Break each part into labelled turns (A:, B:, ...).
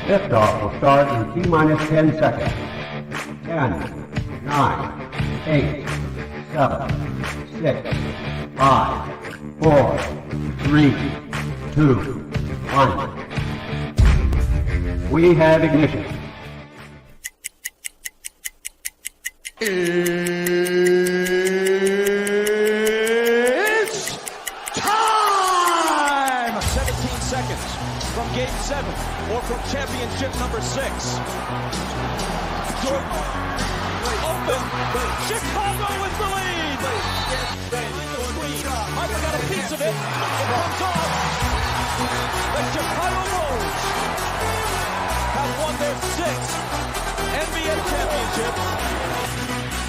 A: Liftoff will start in T-minus 10 seconds. 10, 9, 8, 7, 6, 5, 4, 3, 2, 1. We have ignition.
B: It's time! 17 seconds from Game 7 or from championship number 6. Jordan open. Chicago with the lead. I've got a piece of it. It comes off. The Chicago Bulls have won their 6th NBA championship.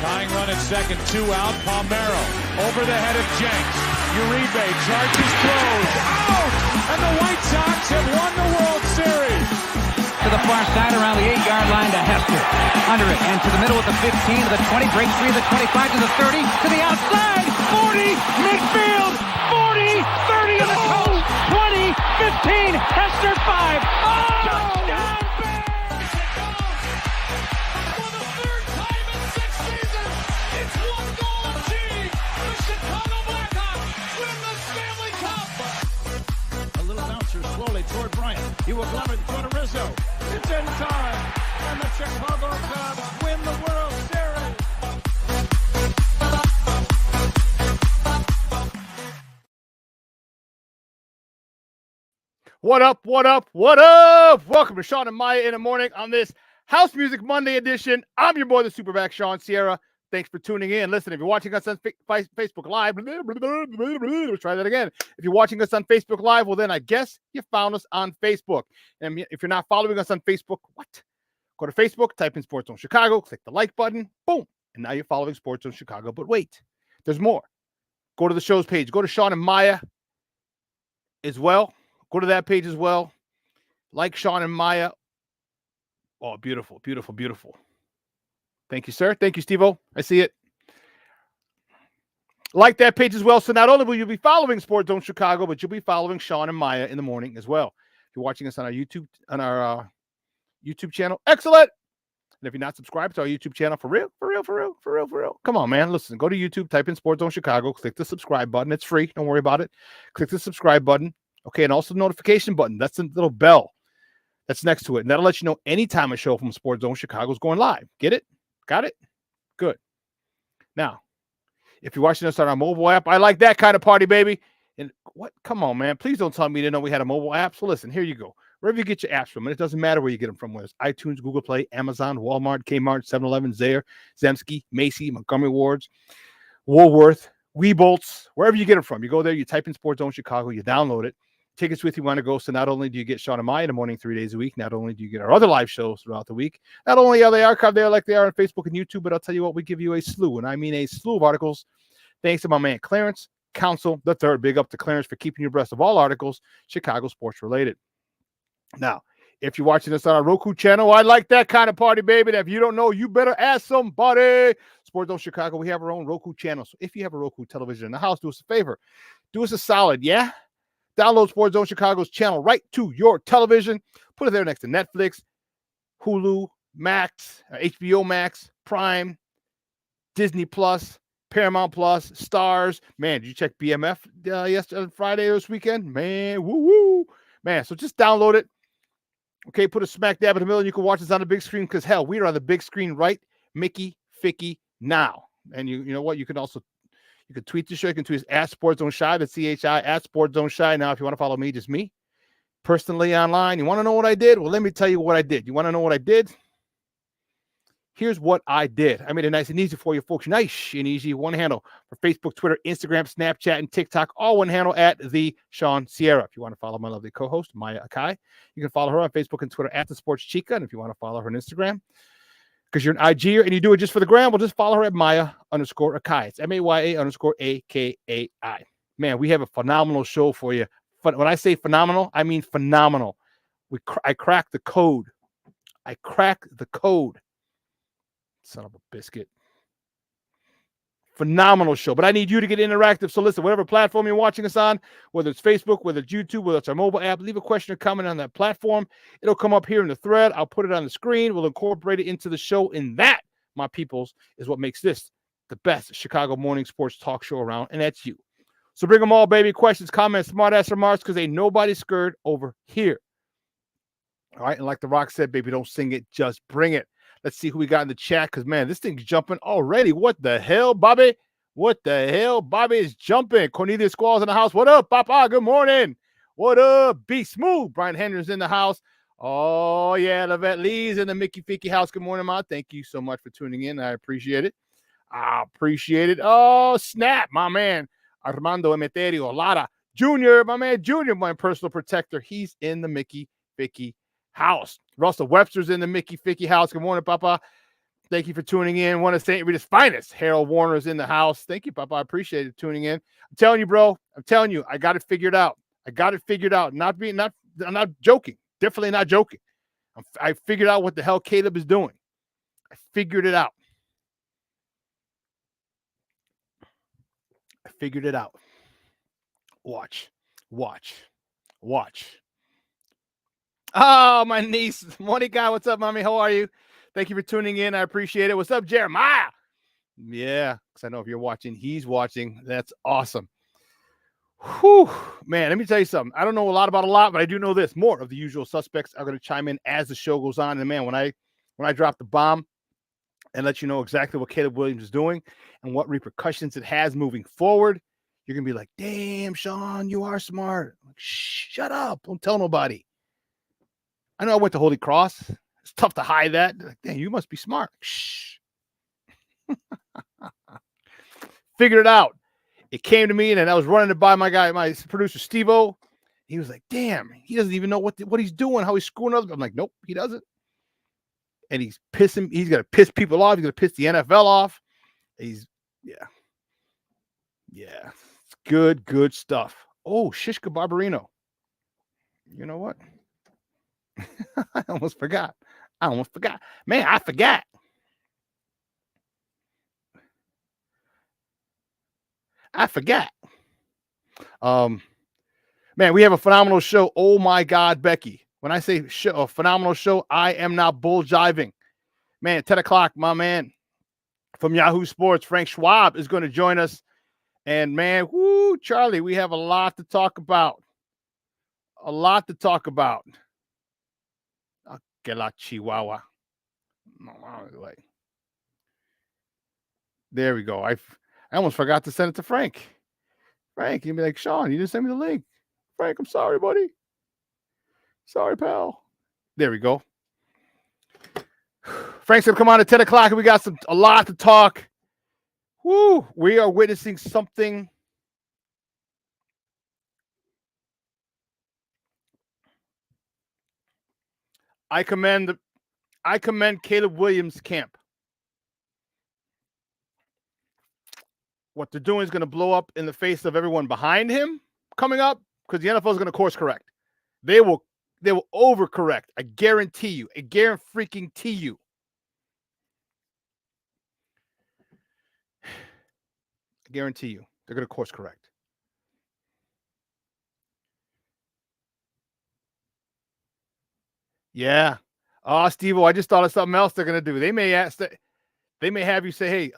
C: Tying run at second, 2 out. Palmero over the head of Jenks. Uribe charges, throws, out! And the White Sox have won the World Series.
D: To the far side around the 8-yard line to Hester. Under it and to the middle with the 15 to the 20, breaks free of the 25 to the 30, to the outside, 40, midfield, 40, 30 to the coast, 20, 15, Hester 5. Oh! Touchdown!
B: Toward Bryant. He will glove it to Rizzo. It's in time. And the Chicago Cubs win the World Series.
E: What up, what up, what up? Welcome to Shawn and Maya in the morning on this House Music Monday edition. I'm your boy, the SuperBack, Shawn Sierra. Thanks for tuning in. Listen, if you're watching us on Facebook Live, let's try that again. If you're watching us on Facebook Live, well, then I guess you found us on Facebook. And if you're not following us on Facebook, what? Go to Facebook, type in Sports Zone Chicago, click the like button, boom. And now you're following Sports Zone Chicago. But wait, there's more. Go to the show's page. Go to Shawn and Maya as well. Go to that page as well. Like Shawn and Maya. Oh, beautiful, beautiful, beautiful. Thank you, sir. Thank you, Steve-O. I see it. Like that page as well. So not only will you be following Sports Zone Chicago, but you'll be following Shawn and Maya in the morning as well. If you're watching us on our YouTube channel, excellent. And if you're not subscribed to our YouTube channel, for real. Come on, man. Listen, go to YouTube, type in Sports Zone Chicago, click the subscribe button. It's free. Don't worry about it. Click the subscribe button. Okay, and also the notification button. That's the little bell that's next to it. And that'll let you know anytime a show from Sports Zone Chicago is going live. Get it? Got it? Good. Now, if you're watching us on our mobile app, I like that kind of party, baby. And what? Come on, man. Please don't tell me you didn't know we had a mobile app. So listen, here you go. Wherever you get your apps from, and it doesn't matter where you get them from, whether it's iTunes, Google Play, Amazon, Walmart, Kmart, 7-Eleven, Zayre, Zemsky, Macy, Montgomery Wards, Woolworth, Weebolts, wherever you get them from. You go there, you type in Sports Zone Chicago, you download it. Tickets with you want to go. So not only do you get Shawn and Maya in the morning 3 days a week, not only do you get our other live shows throughout the week, not only are they archived there like they are on Facebook and YouTube, but I'll tell you what, we give you a slew, and I mean a slew of articles, thanks to my man Clarence Council III. Big up to Clarence for keeping you abreast of all articles Chicago sports related. Now, if you're watching us on our Roku channel, I like that kind of party, baby. And if you don't know, you better ask somebody. Sports Zone Chicago, we have our own Roku channel. So if you have a Roku television in the house, do us a favor. Do us a solid, yeah? Download Sports Zone Chicago's channel right to your television. Put it there next to Netflix, Hulu, Max, HBO Max, Prime, Disney Plus, Paramount Plus, Stars. Man, did you check BMF yesterday, Friday, this weekend? Man, woo-woo. Man, so just download it. Okay, put a smack dab in the middle, and you can watch us on the big screen because, hell, we are on the big screen right Mickey Ficky now. And you know what? You can also you can tweet the show. You can tweet us at Sports Zone Shy, that's CHI, at Sports Zone Shy. Now, if you want to follow me, just me, personally online. You want to know what I did? Well, let me tell you what I did. You want to know what I did? Here's what I did. I made it nice and easy for you folks. Nice and easy. One handle for Facebook, Twitter, Instagram, Snapchat, and TikTok. All one handle at the Shawn Sierra. If you want to follow my lovely co-host, Maya Akai, you can follow her on Facebook and Twitter at the Sports Chica. And if you want to follow her on Instagram, because you're an IGer and you do it just for the gram, well, just follow her at Maya_Akai. It's MAYA_AKAI. Man, we have a phenomenal show for you. When I say phenomenal, I mean phenomenal. I cracked the code. Son of a biscuit. Phenomenal show. But I need you to get interactive. So listen, whatever platform you're watching us on, whether it's Facebook, whether it's YouTube, whether it's our mobile app, leave a question or comment on that platform. It'll come up here in the thread. I'll put it on the screen. We'll incorporate it into the show. And that, my peoples, is what makes this the best Chicago morning sports talk show around. And that's you. So bring them all, baby. Questions, comments, smart-ass remarks, because ain't nobody scared over here. All right. And like The Rock said, baby, don't sing it. Just bring it. Let's see who we got in the chat, because, man, this thing's jumping already. What the hell, Bobby? What the hell? Bobby is jumping. Cornelius Squall's in the house. What up, Papa? Good morning. What up? Be smooth. Brian Henry's in the house. Oh, yeah. Lavette Lee's in the Mickey Ficky house. Good morning, Ma. Thank you so much for tuning in. I appreciate it. Oh, snap, my man. Armando Emeterio Lara Jr., my man Junior, my personal protector. He's in the Mickey Ficky house. Russell Webster's in the Mickey Ficky house. Good morning, Papa. Thank you for tuning in. One of St. Rita's finest. Harold Warner's in the house. Thank you, Papa. I appreciate it tuning in. I'm telling you, bro. I'm telling you, I got it figured out. I'm not joking. Definitely not joking. I figured out what the hell Caleb is doing. I figured it out. Watch. Oh, my niece, Monica. What's up, mommy? How are you? Thank you for tuning in. I appreciate it. What's up, Jeremiah? Yeah, because I know if you're watching, he's watching. That's awesome. Whew, man, let me tell you something. I don't know a lot about a lot, but I do know this. More of the usual suspects are going to chime in as the show goes on. And man, when I drop the bomb and let you know exactly what Caleb Williams is doing and what repercussions it has moving forward, you're going to be like, damn, Shawn, you are smart. Like, shut up. Don't tell nobody. I know I went to Holy Cross. It's tough to hide that. Like, damn, you must be smart. Shh. Figured it out. It came to me, and I was running it by my producer, Steve-O. He was like, damn, he doesn't even know what he's doing, how he's screwing others. I'm like, nope, he doesn't. And he's going to piss people off. He's going to piss the NFL off. Yeah. It's good stuff. Oh, Shishka Barbarino. You know what? I almost forgot. Man, I forgot. Man, we have a phenomenal show. Oh my God, Becky. When I say a phenomenal show, I am not bull jiving. Man, 10 o'clock, my man from Yahoo Sports, Frank Schwab, is going to join us. And man, whoo, Charlie, we have a lot to talk about. Que la Chihuahua. There we go. I almost forgot to send it to Frank. Frank, you'd be like, Shawn, you didn't send me the link. Frank, I'm sorry, buddy. Sorry, pal. There we go. Frank's going to come on at 10 o'clock, and we got a lot to talk. Woo, we are witnessing something. I commend Caleb Williams' camp. What they're doing is going to blow up in the face of everyone behind him coming up, because the NFL is going to course correct. They will overcorrect. I guarantee you. I guarantee you. They're going to course correct. Yeah. Oh, Steve-O, I just thought of something else they're going to do. They may have you say, hey,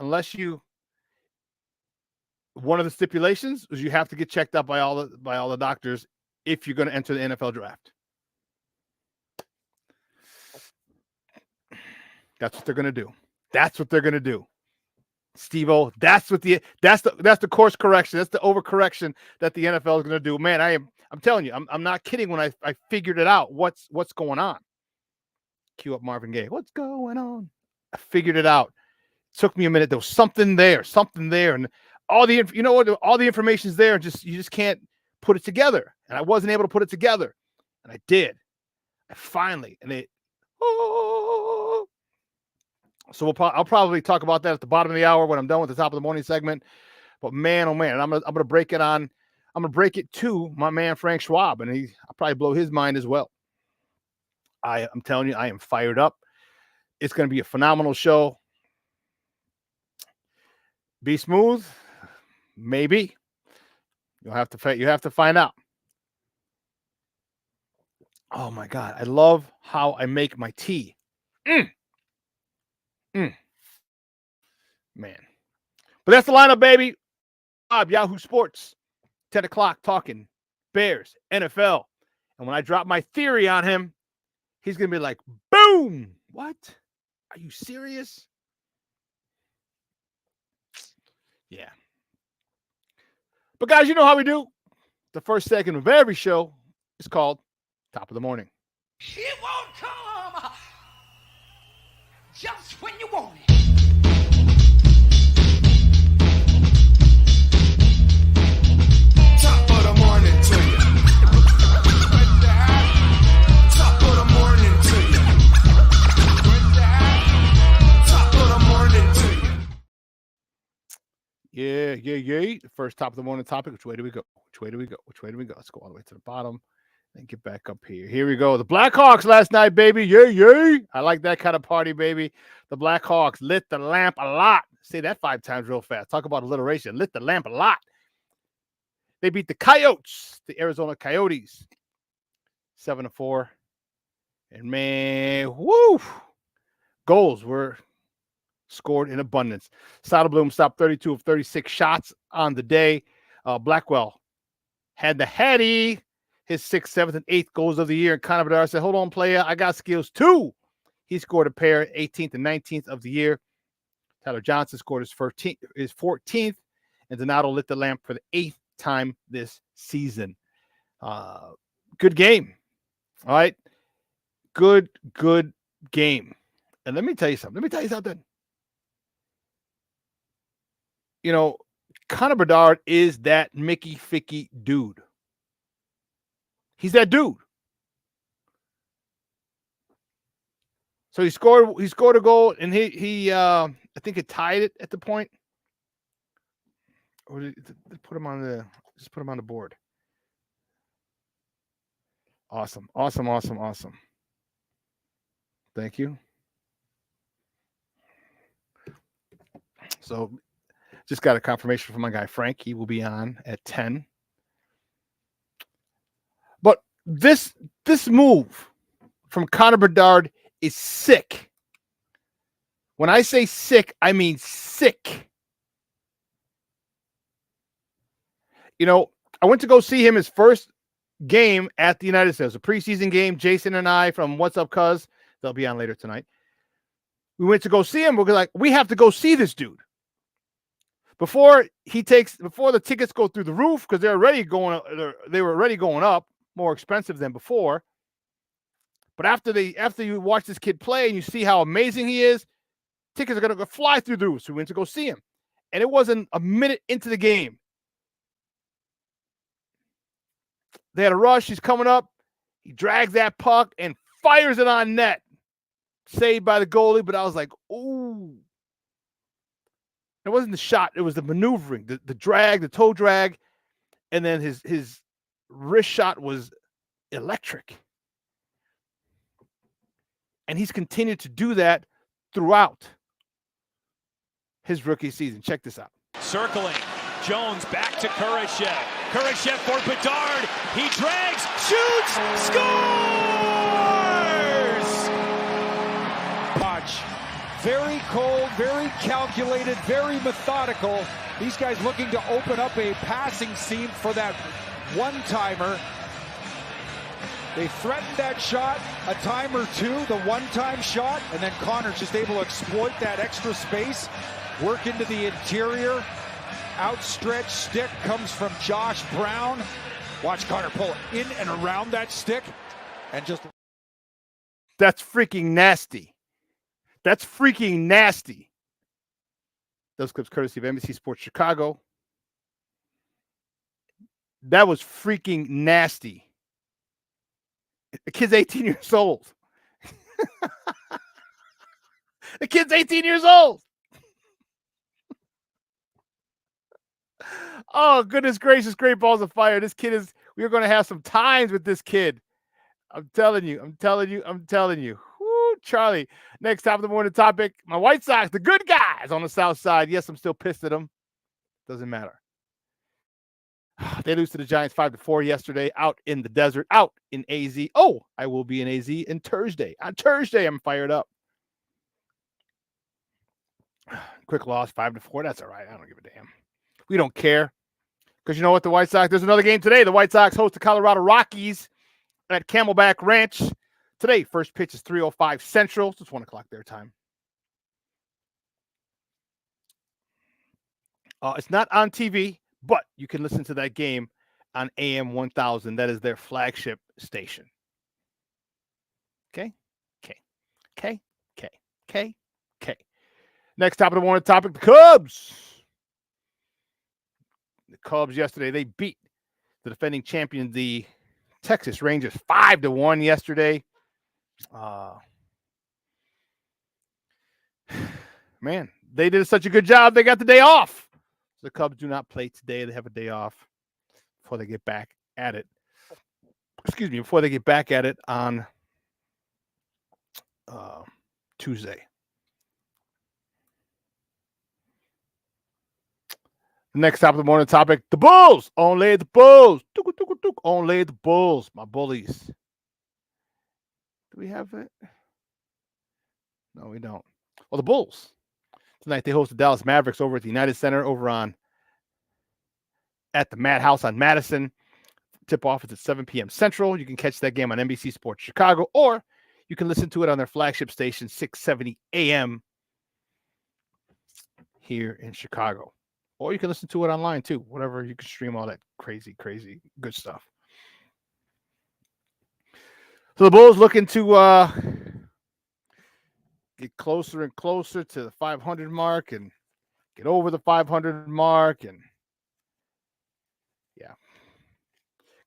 E: one of the stipulations is you have to get checked out by all the doctors if you're going to enter the NFL draft. That's what they're going to do. Steve-O, that's the course correction. That's the overcorrection that the NFL is going to do. Man, I'm telling you, I'm not kidding when I figured it out. What's going on? Cue up Marvin Gaye. What's going on? I figured it out. It took me a minute. There was something there, and all the information's there, and you just can't put it together. And I wasn't able to put it together, and I did. I finally, and it. Oh. So I'll probably talk about that at the bottom of the hour when I'm done with the top of the morning segment. But man, oh man, I'm gonna break it on. I'm gonna break it to my man Frank Schwab, and I'll probably blow his mind as well. I'm telling you, I am fired up. It's gonna be a phenomenal show. Be smooth? Maybe. You have to find out. Oh my God. I love how I make my tea. Man. But that's the lineup, baby. Bob, Yahoo Sports. 10 o'clock talking Bears, NFL. And when I drop my theory on him, he's going to be like, boom. What? Are you serious? Yeah. But guys, you know how we do. The first segment of every show is called Top of the Morning.
F: It won't come just when you want it.
G: Top of the morning to you. Top of the morning to you. Top of the morning to you.
E: Yeah. The first top of the morning topic. Which way do we go? Let's go all the way to the bottom and get back up here. Here we go. The Blackhawks last night, baby. Yay. I like that kind of party, baby. The Blackhawks lit the lamp a lot. Say that 5 times real fast. Talk about alliteration. Lit the lamp a lot. They beat the Coyotes, the Arizona Coyotes, 7-4. And man, woo! Goals were scored in abundance. Soderblom stopped 32 of 36 shots on the day. Blackwell had the Hattie, his 6th, 7th, and 8th goals of the year. And Connor Bedard said, hold on, player, I got skills too. He scored a pair, 18th and 19th of the year. Tyler Johnson scored his 14th, and Donato lit the lamp for the 8th time this season. Good game. All right. Good game. And let me tell you something. You know, Connor Bedard is that Mickey Ficky dude. He's that dude. So he scored a goal, and he I think it tied it at the point. Or did put him on the board. Awesome. Thank you. So just got a confirmation from my guy Frank. He will be on at 10. But this move from Connor Bedard is sick. When I say sick, I mean sick. You know, I went to go see him his first game at the United States, a preseason game. Jason and I from What's Up Cuz, they'll be on later tonight. We went to go see him. We're like, we have to go see this dude before the tickets go through the roof, because they were already going up, more expensive than before. But after you watch this kid play and you see how amazing he is, tickets are going to fly through the roof. So we went to go see him, and it wasn't a minute into the game. They had a rush. He's coming up. He drags that puck and fires it on net. Saved by the goalie, but I was like, ooh. It wasn't the shot. It was the maneuvering, the drag, the toe drag. And then his wrist shot was electric. And he's continued to do that throughout his rookie season. Check this out.
B: Circling. Jones back to Kurashev. Kurashev for Bedard. He drags, shoots, scores!
H: Watch. Very cold, very calculated, very methodical. These guys looking to open up a passing seam for that one-timer. They threatened that shot a time or two, the one-time shot, and then Connor's just able to exploit that extra space, work into the interior. Outstretched stick comes from Josh Brown. Watch Connor pull in and around that stick and just...
E: That's freaking nasty. Those clips courtesy of NBC Sports Chicago. That was freaking nasty. The kid's 18 years old. The kid's 18 years old. Oh, goodness gracious, great balls of fire. This kid we're going to have some times with this kid. I'm telling you. Woo, Charlie. Next top of the morning topic. My White Sox, the good guys. Jazz on the south side. Yes, I'm still pissed at them. Doesn't matter. They lose to the Giants 5-4 yesterday out in the desert, out in AZ. Oh, I will be in AZ on Thursday. On Thursday, I'm fired up. Quick loss, 5-4. That's all right. I don't give a damn. We don't care. Because you know what, the White Sox, there's another game today. The White Sox host the Colorado Rockies at Camelback Ranch. Today, first pitch is 3:05 Central. So it's 1 o'clock their time. It's not on TV, but you can listen to that game on AM 1000. That is their flagship station. Okay? Okay. Next top of the morning topic, the Cubs. The Cubs yesterday, they beat the defending champion, the Texas Rangers, 5-1 yesterday. Man, they did such a good job. They got the day off. The Cubs do not play today. They have a day off before they get back at it. Before they get back at it on Tuesday. Next top of the morning topic, the Bulls. Only the Bulls. Only the Bulls. My bullies. Do we have it? No, we don't. Well, the Bulls. Tonight they host the Dallas Mavericks over at the United Center over at the Madhouse on Madison. Tip-off is at 7 p.m. Central. You can catch that game on NBC Sports Chicago, or you can listen to it on their flagship station, 670 a.m. here in Chicago. Or you can listen to it online too. Whatever, you can stream all that crazy good stuff. So the Bulls looking to get closer and closer to the 500 mark and get over the 500 mark. And yeah,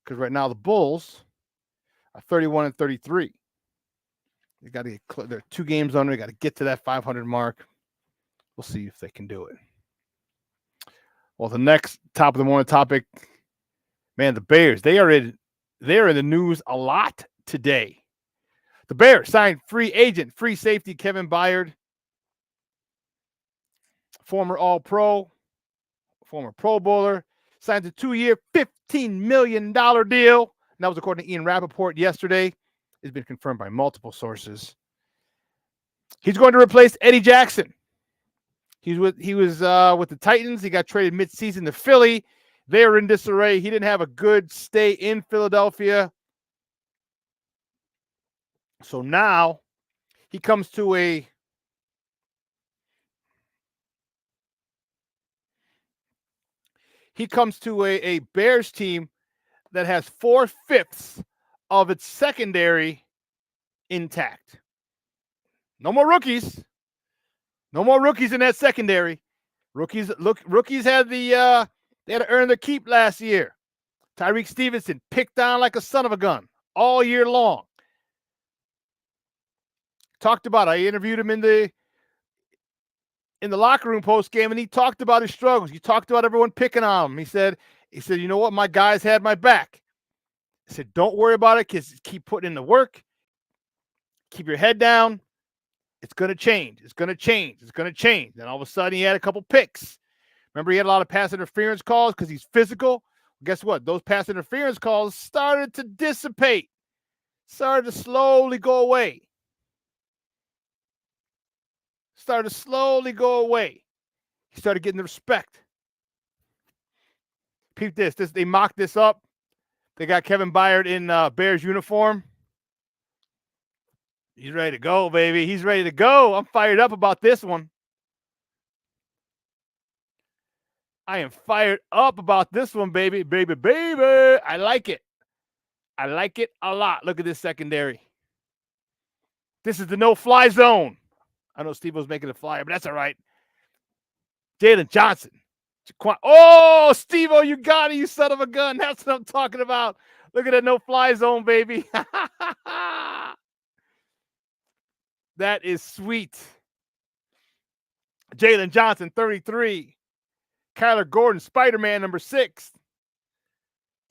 E: because right now the Bulls are 31-33. They got to get they're 2 games under. They got to get to that 500 mark. We'll see if they can do it. Well, the next top of the morning topic, man, the Bears, they're in the news a lot today. The Bears signed free safety Kevin Byard, former All-Pro, former Pro Bowler, signed a 2-year, $15 million deal. And that was according to Ian Rappaport yesterday. It's been confirmed by multiple sources. He's going to replace Eddie Jackson. He was with the Titans. He got traded midseason to Philly. They were in disarray. He didn't have a good stay in Philadelphia. So now he comes to a Bears team that has 4/5 of its secondary intact. No more rookies. No more rookies in that secondary. Rookies had they had to earn their keep last year. Tyreek Stevenson picked on like a son of a gun all year long. Talked about it. I interviewed him in the locker room post game, and he talked about his struggles. He talked about everyone picking on him. He said, you know what? My guys had my back. I said, don't worry about it, kids. Keep putting in the work. Keep your head down. It's going to change. It's going to change. Then all of a sudden, he had a couple picks. Remember, he had a lot of pass interference calls because he's physical. Guess what? Those pass interference calls started to dissipate, started to slowly go away. He started getting the respect. Peep this. They mocked this up. They got Kevin Byard in Bears uniform. He's ready to go, baby. He's ready to go. I'm fired up about this one. I am fired up about this one, baby. Baby. I like it. I like it a lot. Look at this secondary. This is the no-fly zone. I know Steve was making a flyer, but that's all right. Jalen Johnson. Oh, Steve-O, you got it, you son of a gun. That's what I'm talking about. Look at that no-fly zone, baby. That is sweet. Jalen Johnson, 33. Kyler Gordon, Spider-Man, number 6.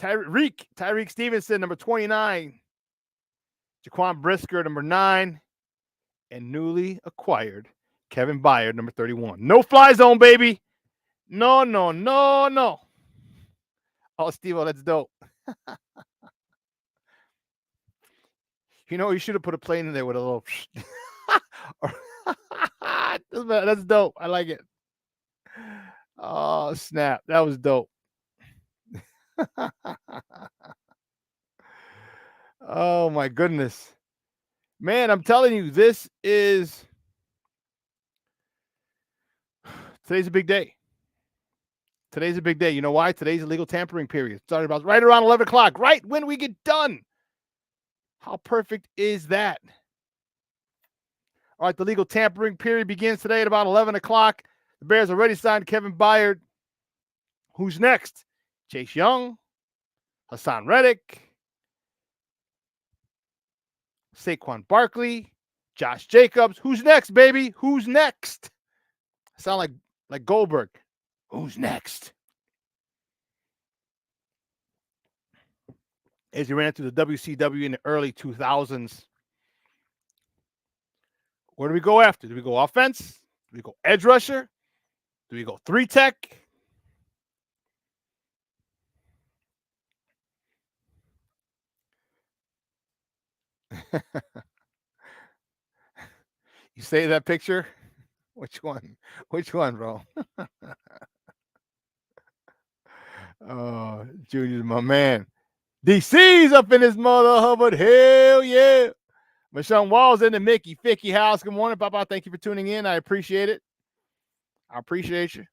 E: Tyreek Stevenson, number 29. Jaquan Brisker, number 9. And newly acquired Kevin Byard, number 31. No fly zone, baby. No, no, no, no. Oh, Steve-O, that's dope. You know, you should have put a plane in there with a little. That's dope. I like it. Oh, snap. That was dope. Oh, my goodness. Man, I'm telling you, today's a big day. Today's a big day. You know why? Today's a legal tampering period. Started about right around 11 o'clock, right when we get done. How perfect is that? All right, the legal tampering period begins today at about 11 o'clock. The Bears already signed Kevin Byard. Who's next? Chase Young, Hassan Reddick, Saquon Barkley, Josh Jacobs. Who's next, baby? Who's next? Sound like Goldberg. Who's next? As he ran through the WCW in the early 2000s, where do we go after? Do we go offense? Do we go edge rusher? Do we go 3-tech? You say that picture? Which one? Which one, bro? Oh, Junior's my man. DC's up in his mother Hubbard. Hell yeah. Michelle Walls in the Mickey Ficky house. Good morning, Papa. Thank you for tuning in. I appreciate it. I appreciate you.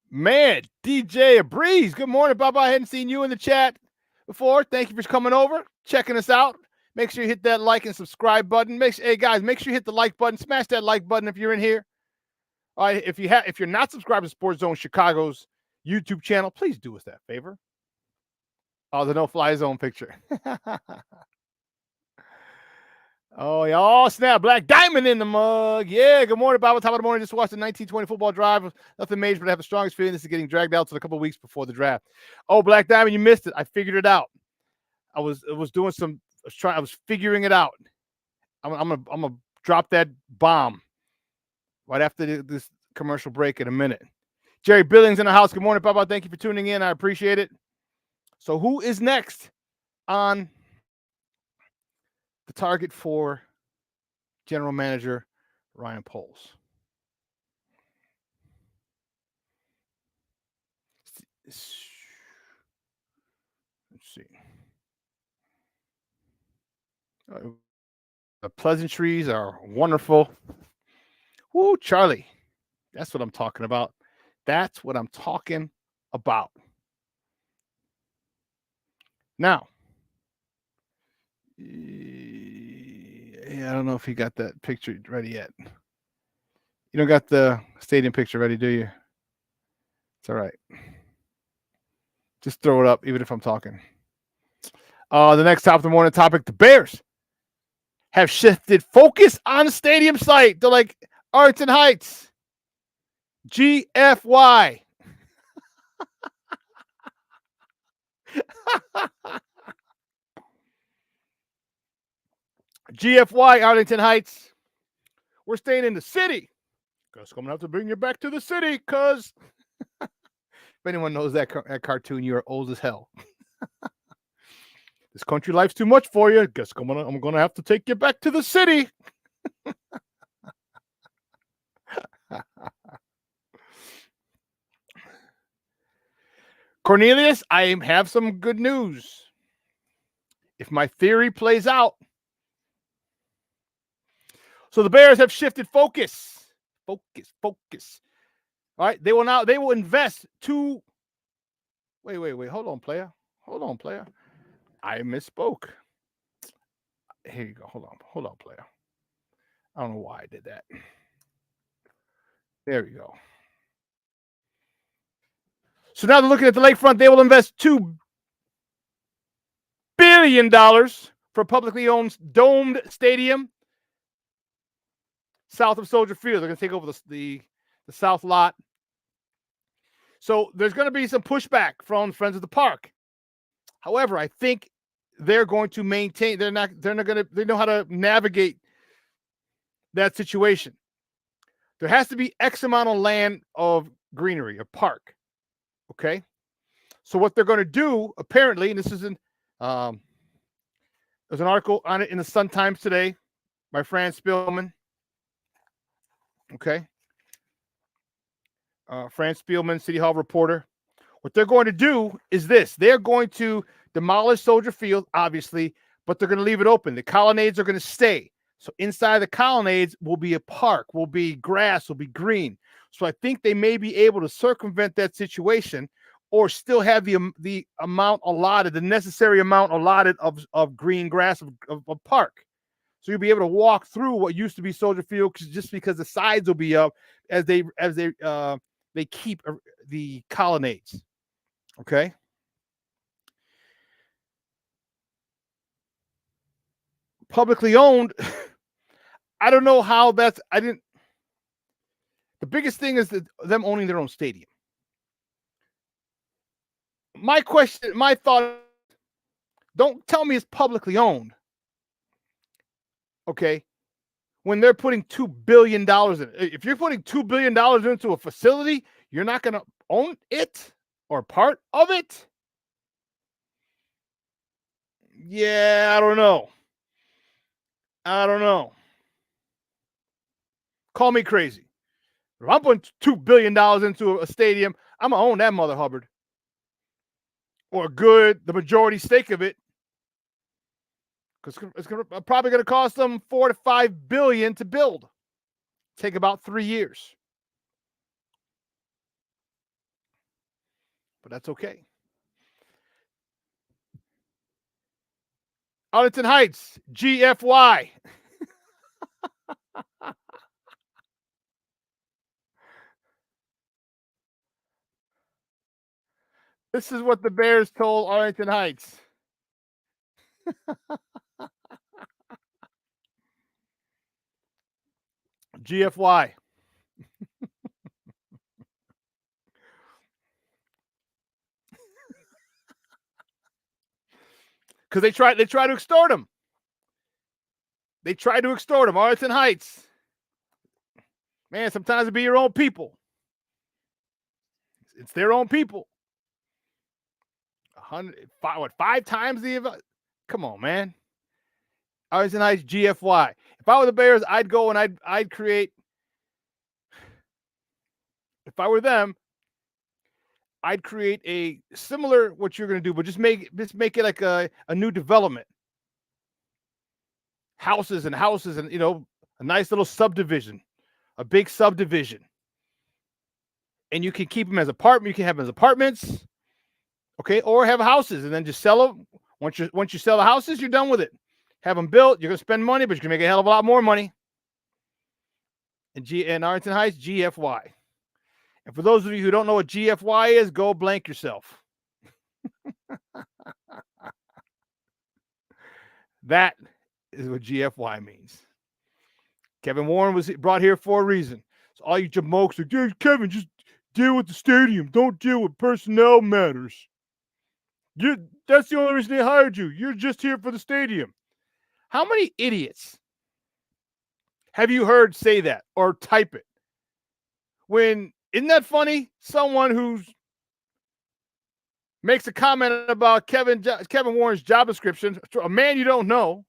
E: Man, DJ a breeze. Good morning, Papa. I hadn't seen you in the chat before. Thank you for coming over, checking us out. Make sure you hit that like and subscribe button. Hey guys, make sure you hit the like button. Smash that like button if you're in here. All right, if you're not subscribed to Sports Zone Chicago's YouTube channel, please do us that favor. Oh, the no-fly zone picture. Oh, yeah. Oh, snap. Black Diamond in the mug. Yeah, good morning, Bob. Top of the morning. Just watched the 1920 football drive. Nothing major, but I have the strongest feeling this is getting dragged out to a couple of weeks before the draft. Oh, Black Diamond, you missed it. I figured it out. I was figuring it out. I'm gonna drop that bomb right after this commercial break in a minute. Jerry Billings in the house. Good morning, Papa. Thank you for tuning in. I appreciate it. So who is next on the target for general manager Ryan Poles? Let's see. The pleasantries are wonderful. Woo, Charlie. That's what I'm talking about. That's what I'm talking about. Now, I don't know if he got that picture ready yet. You don't got the stadium picture ready, do you? It's all right. Just throw it up, even if I'm talking. The next top of the morning topic, the Bears have shifted focus on the stadium site. They're like Arlington Heights. GFY. GFY, Arlington Heights. We're staying in the city. Guess I'm going to have to bring you back to the city because if anyone knows that cartoon, you're old as hell. This country life's too much for you. Guess I'm going to have to take you back to the city. Cornelius, I have some good news. If my theory plays out, so the Bears have shifted focus. Focus. All right, they will invest two. Wait. Hold on, player. I misspoke. Here you go. Hold on, player. I don't know why I did that. There we go. So now they're looking at the lakefront. They will invest $2 billion for a publicly owned domed stadium south of Soldier Field. They're going to take over the south lot. So there's going to be some pushback from Friends of the Park. However, I think they're going to maintain. They're not going to. They know how to navigate that situation. There has to be X amount of land of greenery, a park. Okay. So what they're going to do, apparently, and this is there's an article on it in the Sun Times today by Fran Spielman. Okay. Fran Spielman, City Hall reporter. What they're going to do is this. They're going to demolish Soldier Field, obviously, but they're going to leave it open. The colonnades are going to stay. So inside the colonnades will be a park, will be grass, will be green. So I think they may be able to circumvent that situation or still have the amount allotted, the necessary amount allotted of green grass, of a park. So you'll be able to walk through what used to be Soldier Field just because the sides will be up as they keep the colonnades. Okay. Publicly owned. I don't know how that's. The biggest thing is that them owning their own stadium. My thought, don't tell me it's publicly owned. Okay. When they're putting $2 billion in it. If you're putting $2 billion into a facility, you're not going to own it or part of it. Yeah, I don't know. Call me crazy. If I'm putting $2 billion into a stadium, I'm going to own that mother Hubbard. Or the majority stake of it. Because it's probably going to cost them $4 to $5 billion to build. Take about 3 years. But that's okay. Arlington Heights, GFY. This is what the Bears told Arlington Heights. GFY. Because they try to extort him. Arlington Heights. Man, sometimes it'd be your own people. It's their own people. 5 times the event? Come on, man. Arlington Heights, GFY. If I were the Bears, I'd go and I'd create. If I were them, I'd create a similar what you're going to do, but just make it like a new development. Houses and a nice little subdivision, a big subdivision. And you can keep them as apartment. You can have them as apartments, okay, or have houses and then just sell them. Once you sell the houses, you're done with it. Have them built. You're gonna spend money, but you're gonna make a hell of a lot more money. And Arlington Heights, GFY. And for those of you who don't know what GFY is, go blank yourself. That is what GFY means. Kevin Warren was brought here for a reason. So all you jamokes are, dude, Kevin, just deal with the stadium. Don't deal with personnel matters. That's the only reason they hired you. You're just here for the stadium. How many idiots have you heard say that or type it? Isn't that funny? Someone who makes a comment about Kevin Warren's job description, a man you don't know,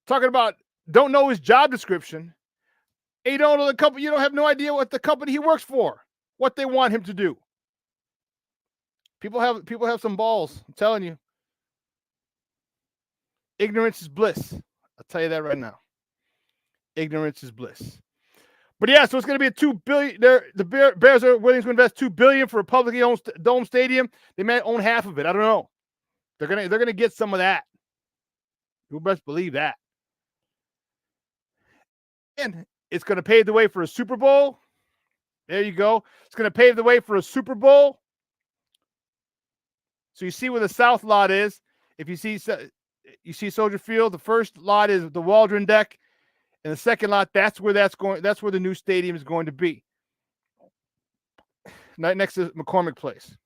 E: talking about don't know his job description. And you don't know the company. You don't have no idea what the company he works for, what they want him to do. People have some balls. I'm telling you. Ignorance is bliss. I'll tell you that right now. Ignorance is bliss. But yeah, so it's going to be a $2 billion. The Bears are willing to invest $2 billion for a publicly owned dome stadium. They may own half of it. I don't know. They're gonna get some of that. You best believe that. And it's going to pave the way for a Super Bowl. There you go. It's going to pave the way for a Super Bowl. So you see where the south lot is. If you see Soldier Field, the first lot is the Waldron deck, and the second lot, that's where the new stadium is going to be. Next to McCormick Place.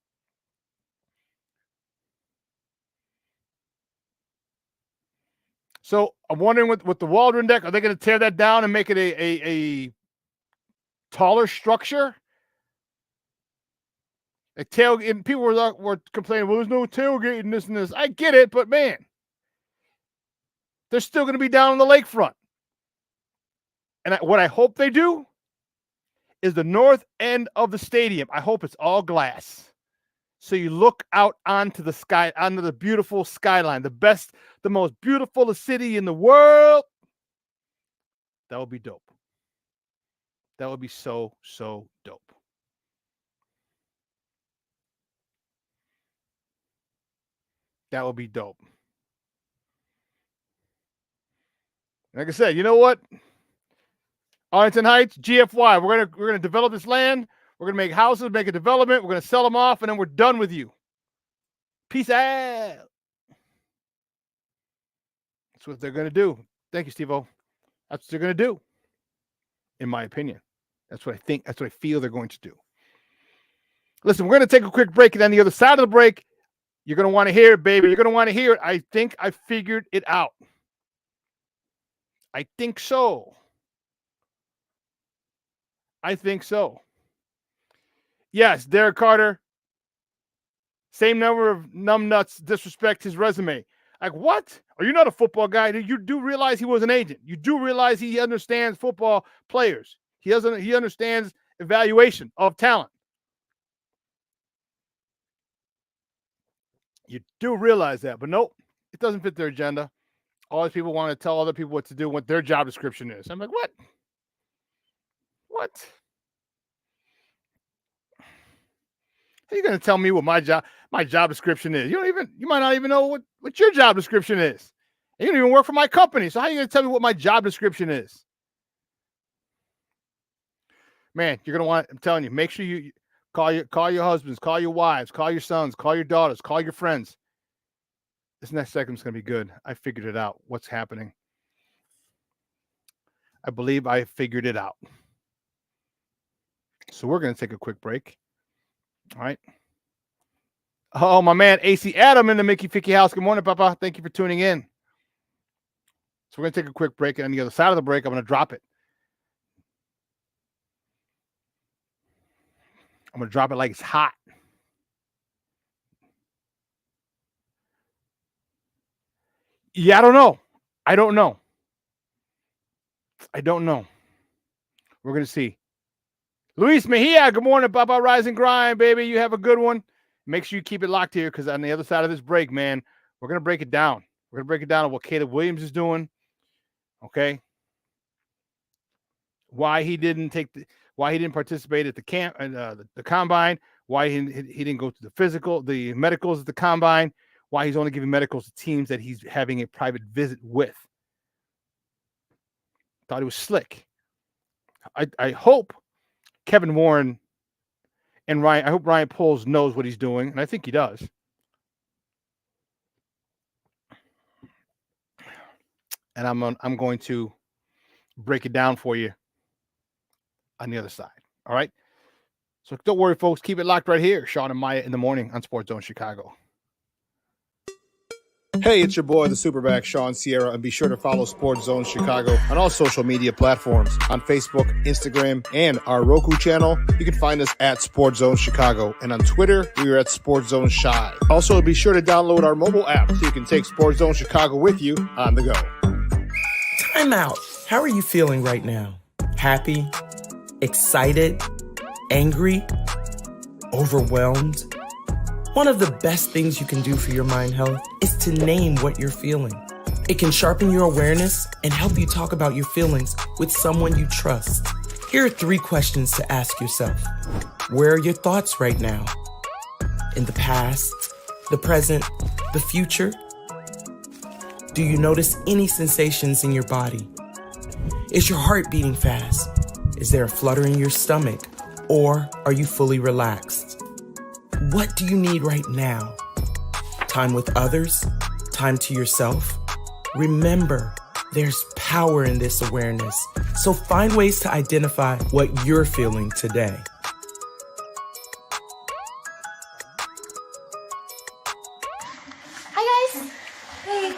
E: So I'm wondering with the Waldron deck, are they going to tear that down and make it a taller structure? And people were complaining, well, there's no tailgating, this and this. I get it, but man, they're still going to be down on the lakefront. And what I hope they do is the north end of the stadium. I hope it's all glass. So you look out onto the sky, onto the beautiful skyline, the most beautiful city in the world. That would be dope. That would be so, so dope. That would be dope. Like I said, you know what? Arlington Heights, GFY. We're gonna develop this land. We're gonna make houses, make a development. We're gonna sell them off, and then we're done with you. Peace out. That's what they're gonna do. Thank you, Steve-O. That's what they're gonna do, in my opinion. That's what I think. That's what I feel they're going to do. Listen, we're gonna take a quick break, and on the other side of the break, you're gonna want to hear it, baby. You're gonna want to hear it. I think I figured it out. I think so. I think so. Yes, Derek Carter. Same number of numbnuts disrespect his resume. Like, what? Are you not a football guy? You do realize he was an agent. You do realize he understands football players. He understands evaluation of talent. You do realize that, but nope, it doesn't fit their agenda. All these people want to tell other people what to do, what their job description is. I'm like, what? What? How are you going to tell me what my job description is? You might not even know what your job description is. And you don't even work for my company. So how are you going to tell me what my job description is? Man, you're going to want, I'm telling you, make sure you call your husbands, call your wives, call your sons, call your daughters, call your friends. This next segment's going to be good. I figured it out. What's happening? I believe I figured it out. So we're going to take a quick break. All right. Oh, my man, AC Adam in the Mickey Ficky house. Good morning, Papa. Thank you for tuning in. So we're going to take a quick break. And on the other side of the break, I'm going to drop it. I'm going to drop it like it's hot. Yeah, I don't know. I don't know. We're going to see. Luis Mejia, good morning, Papa. Rise and grind, baby. You have a good one. Make sure you keep it locked here because on the other side of this break, man, we're going to break it down. We're going to break it down on what Caleb Williams is doing. Okay. Why he didn't participate at the camp and the combine, why he didn't go to the medicals at the combine, why he's only giving medicals to teams that he's having a private visit with. Thought it was slick. I hope Kevin Warren and I hope Ryan Poles knows what he's doing, and I think he does. And I'm going to break it down for you on the other side. All right. So don't worry, folks. Keep it locked right here. Shawn and Maya in the morning on Sports Zone Chicago.
I: Hey, it's your boy, the SuperBack, Shawn Sierra, and be sure to follow Sports Zone Chicago on all social media platforms, on Facebook, Instagram, and our Roku channel. You can find us at Sports Zone Chicago, and on Twitter, we are at Sports Zone Shy. Also, be sure to download our mobile app so you can take Sports Zone Chicago with you on the go.
J: Time out. How are you feeling right now? Happy? Excited? Angry? Overwhelmed? One of the best things you can do for your mind health is to name what you're feeling. It can sharpen your awareness and help you talk about your feelings with someone you trust. Here are 3 questions to ask yourself. Where are your thoughts right now? In the past, the present, the future? Do you notice any sensations in your body? Is your heart beating fast? Is there a flutter in your stomach? Or are you fully relaxed? What do you need right now? Time with others? Time to yourself? Remember, there's power in this awareness. So find ways to identify what you're feeling today.
K: Hi, guys. Hey.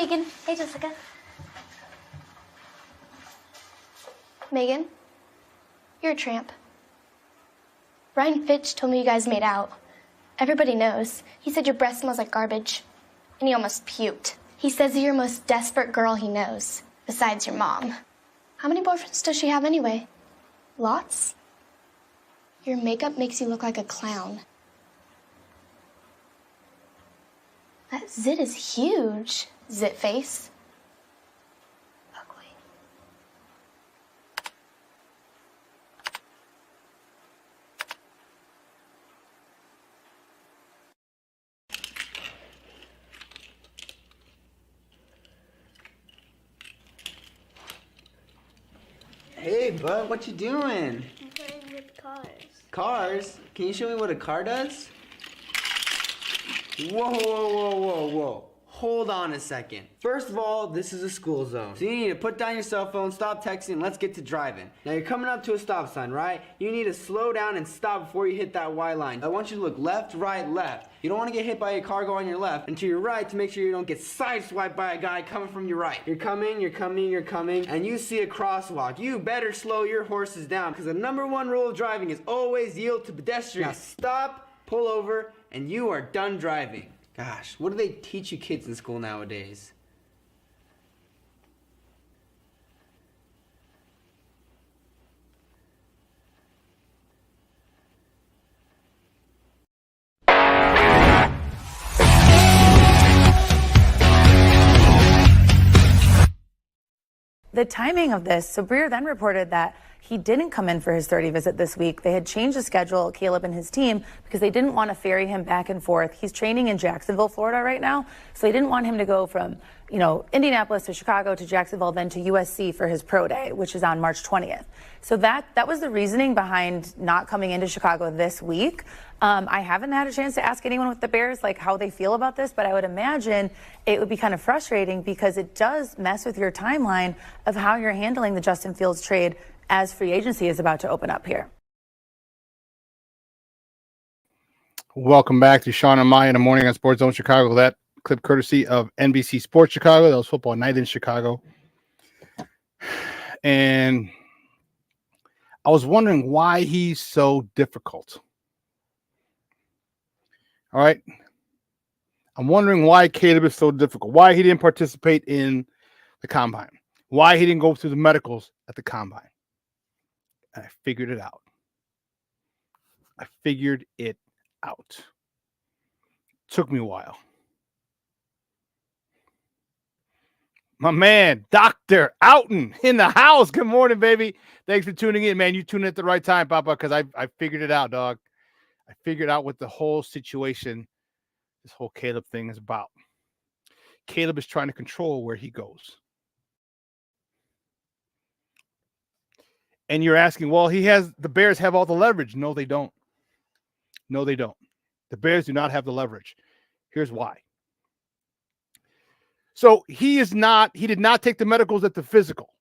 K: Megan. Hey, Jessica. Megan, you're a tramp. Brian Fitch told me you guys made out. Everybody knows. He said your breath smells like garbage. And he almost puked. He says you're the most desperate girl he knows, besides your mom. How many boyfriends does she have anyway? Lots? Your makeup makes you look like a clown. That zit is huge, zit face. Ugly.
L: Hey, bud, what you doing?
K: I'm playing with cars.
L: Cars? Can you show me what a car does? Whoa, whoa, whoa, whoa, whoa. Hold on a second. First of all, this is a school zone. So you need to put down your cell phone, stop texting, and let's get to driving. Now you're coming up to a stop sign, right? You need to slow down and stop before you hit that Y line. I want you to look left, right, left. You don't want to get hit by a car going on your left, and to your right to make sure you don't get sideswiped by a guy coming from your right. You're coming, and you see a crosswalk. You better slow your horses down, because the #1 rule of driving is always yield to pedestrians. Now stop, pull over, and you are done driving. Gosh, what do they teach you kids in school nowadays?
M: The timing of this, so Breer then reported that he didn't come in for his 30 visit this week. They had changed the schedule, Caleb and his team, because they didn't want to ferry him back and forth. He's training in Jacksonville, Florida right now, so they didn't want him to go from, Indianapolis to Chicago to Jacksonville, then to USC for his pro day, which is on March 20th. So that was the reasoning behind not coming into Chicago this week. I haven't had a chance to ask anyone with the Bears how they feel about this, but I would imagine it would be kind of frustrating because it does mess with your timeline of how you're handling the Justin Fields trade as free agency is about to open up here.
E: Welcome back to Shawn and Maya in the morning on Sports Zone Chicago. That clip courtesy of NBC Sports Chicago. That was football night in Chicago. And I was wondering why he's so difficult. All right. I'm wondering why Caleb is so difficult. Why he didn't participate in the combine. Why he didn't go through the medicals at the combine. And I figured it out. Took me a while. My man, Dr. Outen in the house. Good morning, baby. Thanks for tuning in, man. You tuned in at the right time, Papa, because I figured it out, dog. I figured out what the whole situation, this whole Caleb thing is about. Caleb is trying to control where he goes. And you're asking, well, the Bears have all the leverage. No, they don't. The Bears do not have the leverage. Here's why. So he did not take the medicals at the physical.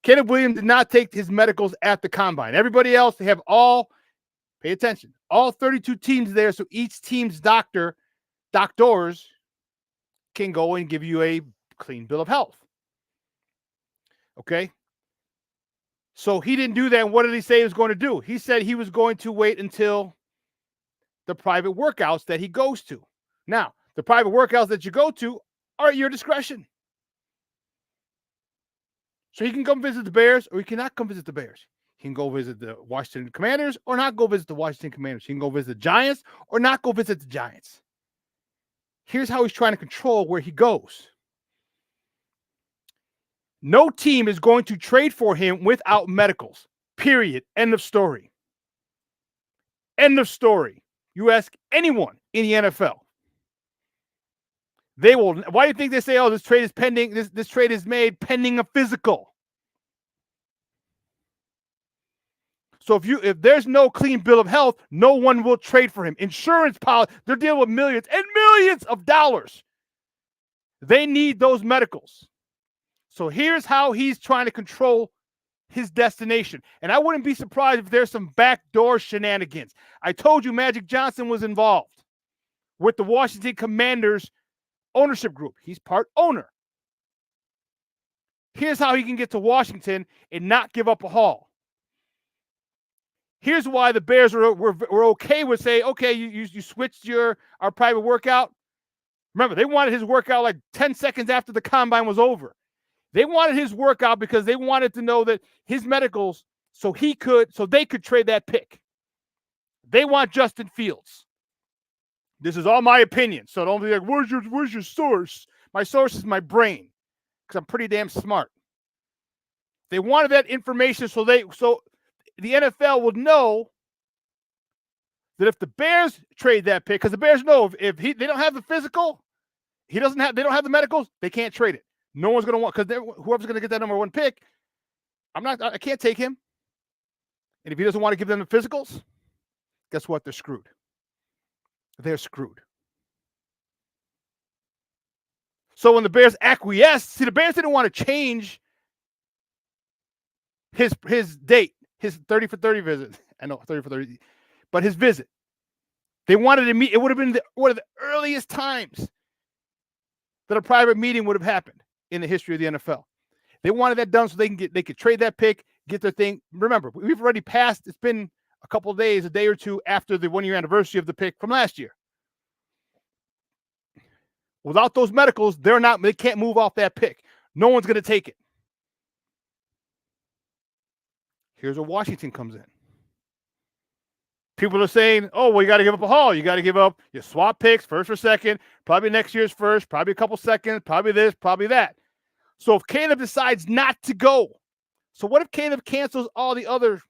E: Caleb Williams did not take his medicals at the combine. Everybody else, they have pay attention, all 32 teams there. So each team's doctors can go and give you a clean bill of health. Okay. So he didn't do that. And what did he say he was going to do? He said he was going to wait until the private workouts that he goes to. Now, the private workouts that you go to are at your discretion. So he can come visit the Bears or he cannot come visit the Bears. He can go visit the Washington Commanders or not go visit the Washington Commanders. He can go visit the Giants or not go visit the Giants. Here's how he's trying to control where he goes. No team is going to trade for him without medicals. Period. End of story. End of story. You ask anyone in the NFL. They will. Why do you think they say, oh, this trade is pending? This trade is made pending a physical. So if there's no clean bill of health, no one will trade for him. Insurance policy, they're dealing with millions and millions of dollars. They need those medicals. So here's how he's trying to control his destination. And I wouldn't be surprised if there's some backdoor shenanigans. I told you Magic Johnson was involved with the Washington Commanders ownership group. He's part owner. Here's how he can get to Washington and not give up a haul. Here's why the Bears were okay with saying, okay, you switched our private workout. Remember, they wanted his workout like 10 seconds after the combine was over. They wanted his workout because they wanted to know that his medicals, so they could trade that pick. They want Justin Fields. This is all my opinion, so don't be like, where's your source? My source is my brain, because I'm pretty damn smart. They wanted that information so the NFL would know that if the Bears trade that pick, because the Bears know if they don't have the physical, they don't have the medicals, they can't trade it. No one's going to want, because whoever's going to get that number one pick, I can't take him. And if he doesn't want to give them the physicals, guess what? They're screwed. They're screwed. So when the Bears acquiesced, the Bears didn't want to change his date, his 30 for 30 visit. I know 30 for 30, but his visit. They wanted to meet. It would have been one of the earliest times that a private meeting would have happened in the history of the NFL. They wanted that done so they could trade that pick, get their thing. Remember, we've already passed. It's been a couple of days, a day or two after the 1-year anniversary of the pick from last year. Without those medicals, they can't move off that pick. No one's going to take it. Here's where Washington comes in. People are saying, oh, well, you got to give up a haul. You got to give up your swap picks, first or second, probably next year's first, probably a couple seconds, probably this, probably that. So if Caleb decides not to go, so what if Caleb cancels all the other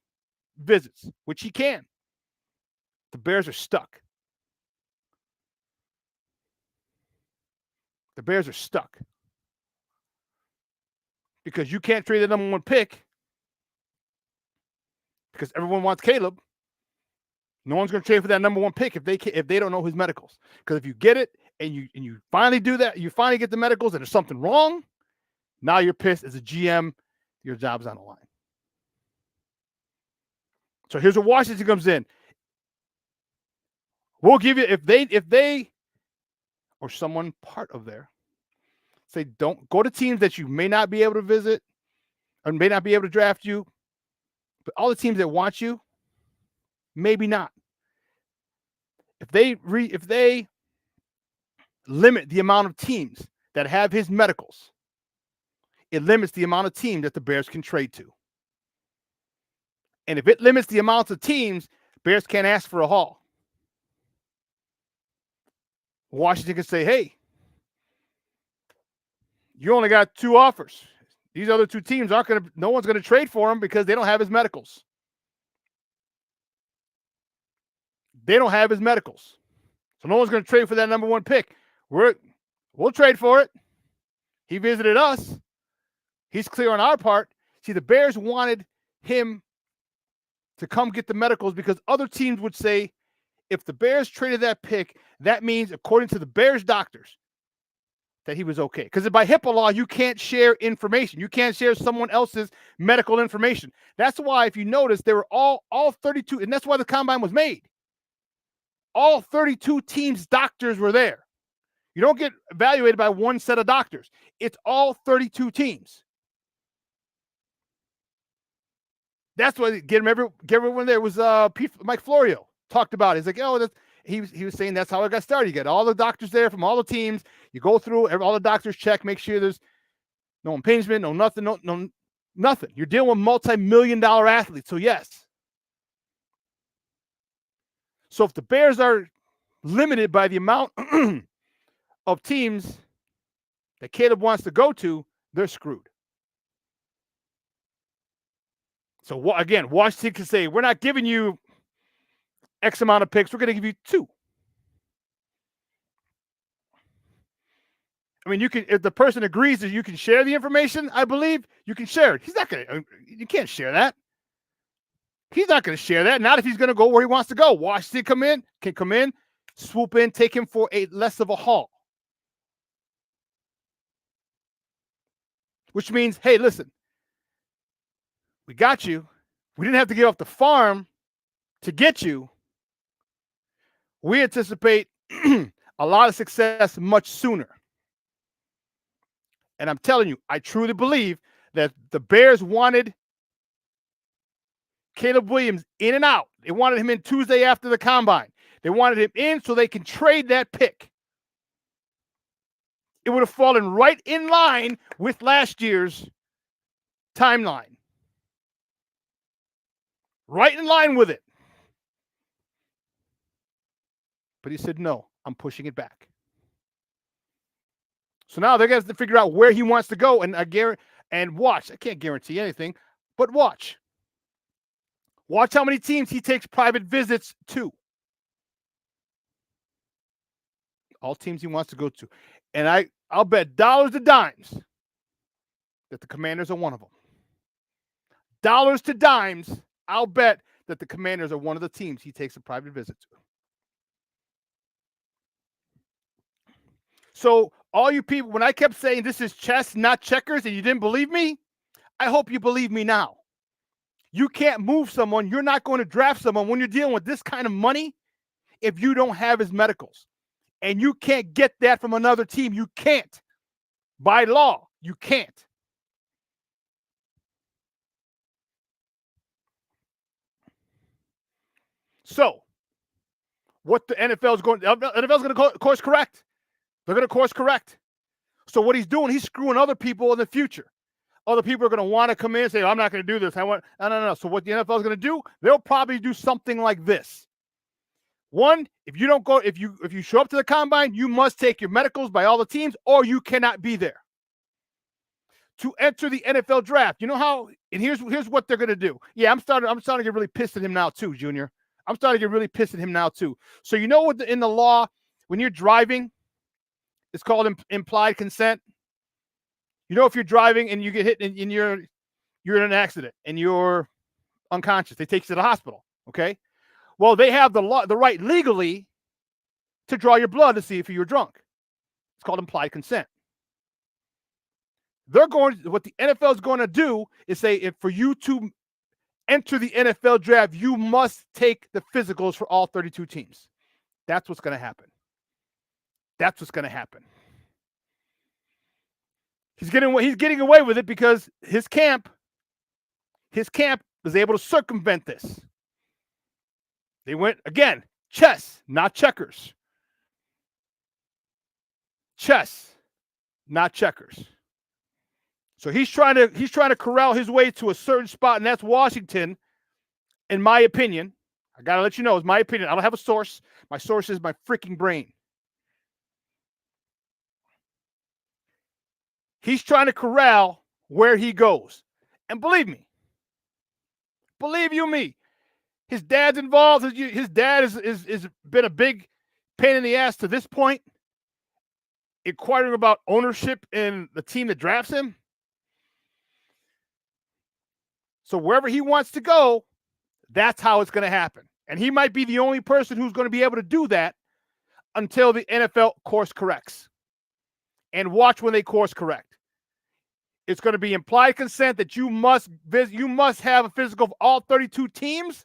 E: visits, which he can? The Bears are stuck. The Bears are stuck. Because you can't trade the number one pick because everyone wants Caleb. No one's going to trade for that number one pick if they don't know his medicals. Because if you get it and you finally do that, you finally get the medicals and there's something wrong, now you're pissed as a GM. Your job's on the line. So here's where Washington comes in. We'll give you, if they or someone part of there say, don't go to teams that you may not be able to visit or may not be able to draft you, but all the teams that want you, maybe not. If they limit the amount of teams that have his medicals, it limits the amount of teams that the Bears can trade to. And if it limits the amount of teams, Bears can't ask for a haul. Washington can say, hey, you only got 2 offers. These other 2 teams no one's going to trade for him because they don't have his medicals. They don't have his medicals. So no one's going to trade for that number one pick. We'll trade for it. He visited us. He's clear on our part. See, the Bears wanted him to come get the medicals because other teams would say, if the Bears traded that pick, that means, according to the Bears doctors, that he was okay. Because by HIPAA law, you can't share information. You can't share someone else's medical information. That's why, if you notice, they were all 32, and that's why the combine was made. All 32 teams' doctors were there. You don't get evaluated by one set of doctors. It's all 32 teams. That's why get everyone there. It was Mike Florio talked about it. He's like, oh, he was saying that's how it got started. You get all the doctors there from all the teams. You go through, all the doctors check, make sure there's no impingement, no nothing, no nothing. You're dealing with multi-million-dollar athletes. So yes. So if the Bears are limited by the amount of teams that Caleb wants to go to, they're screwed. So again, Washington can say, we're not giving you X amount of picks. We're going to give you 2. I mean, you can, if the person agrees that you can share the information, I believe you can share it. He's not going to, you can't share that. He's not going to share that. Not if he's going to go where he wants to go. Washington can come in, swoop in, take him for a less of a haul. Which means, hey, listen, we got you. We didn't have to give up the farm to get you. We anticipate a lot of success much sooner. And I'm telling you, I truly believe that the Bears wanted Caleb Williams in and out. They wanted him in Tuesday after the combine. They wanted him in so they can trade that pick. It would have fallen right in line with last year's timeline. Right in line with it. But he said, no, I'm pushing it back. So now they're going to figure out where he wants to go. And watch. I can't guarantee anything, but watch. Watch how many teams he takes private visits to. All teams he wants to go to. And I'll bet dollars to dimes that the Commanders are one of them. Dollars to dimes, I'll bet that the Commanders are one of the teams he takes a private visit to. So all you people, when I kept saying this is chess, not checkers, and you didn't believe me, I hope you believe me now. You can't move someone. You're not going to draft someone when you're dealing with this kind of money if you don't have his medicals. And you can't get that from another team. You can't. By law, you can't. So, what the NFL is going to course correct. They're going to course correct. So what he's doing, he's screwing other people in the future. Other people are going to want to come in and say, I'm not going to do this. No. So what the NFL is going to do, they'll probably do something like this. One, if you show up to the combine, you must take your medicals by all the teams, or you cannot be there. To enter the NFL draft, you know how, and here's what they're going to do. Yeah, I'm starting to get really pissed at him now too, Junior. I'm starting to get really pissed at him now too. So you know what in the law, when you're driving, it's called implied consent. You know, if you're driving and you get hit and you're in an accident and you're unconscious, they take you to the hospital. Okay. Well, they have the right legally to draw your blood to see if you're drunk. It's called implied consent. What the NFL is going to do is say, if for you to enter the NFL draft, you must take the physicals for all 32 teams. That's what's going to happen. That's what's going to happen. He's getting away with it because his camp was able to circumvent this. They went, again, chess, not checkers. Chess, not checkers. So he's trying to corral his way to a certain spot, and that's Washington, in my opinion. I got to let you know, it's my opinion. I don't have a source. My source is my freaking brain. He's trying to corral where he goes. And believe you me, his dad's involved. His dad is been a big pain in the ass to this point, inquiring about ownership in the team that drafts him. So wherever he wants to go, that's how it's going to happen. And he might be the only person who's going to be able to do that until the NFL course corrects. And watch when they course correct. It's going to be implied consent that you must have a physical of all 32 teams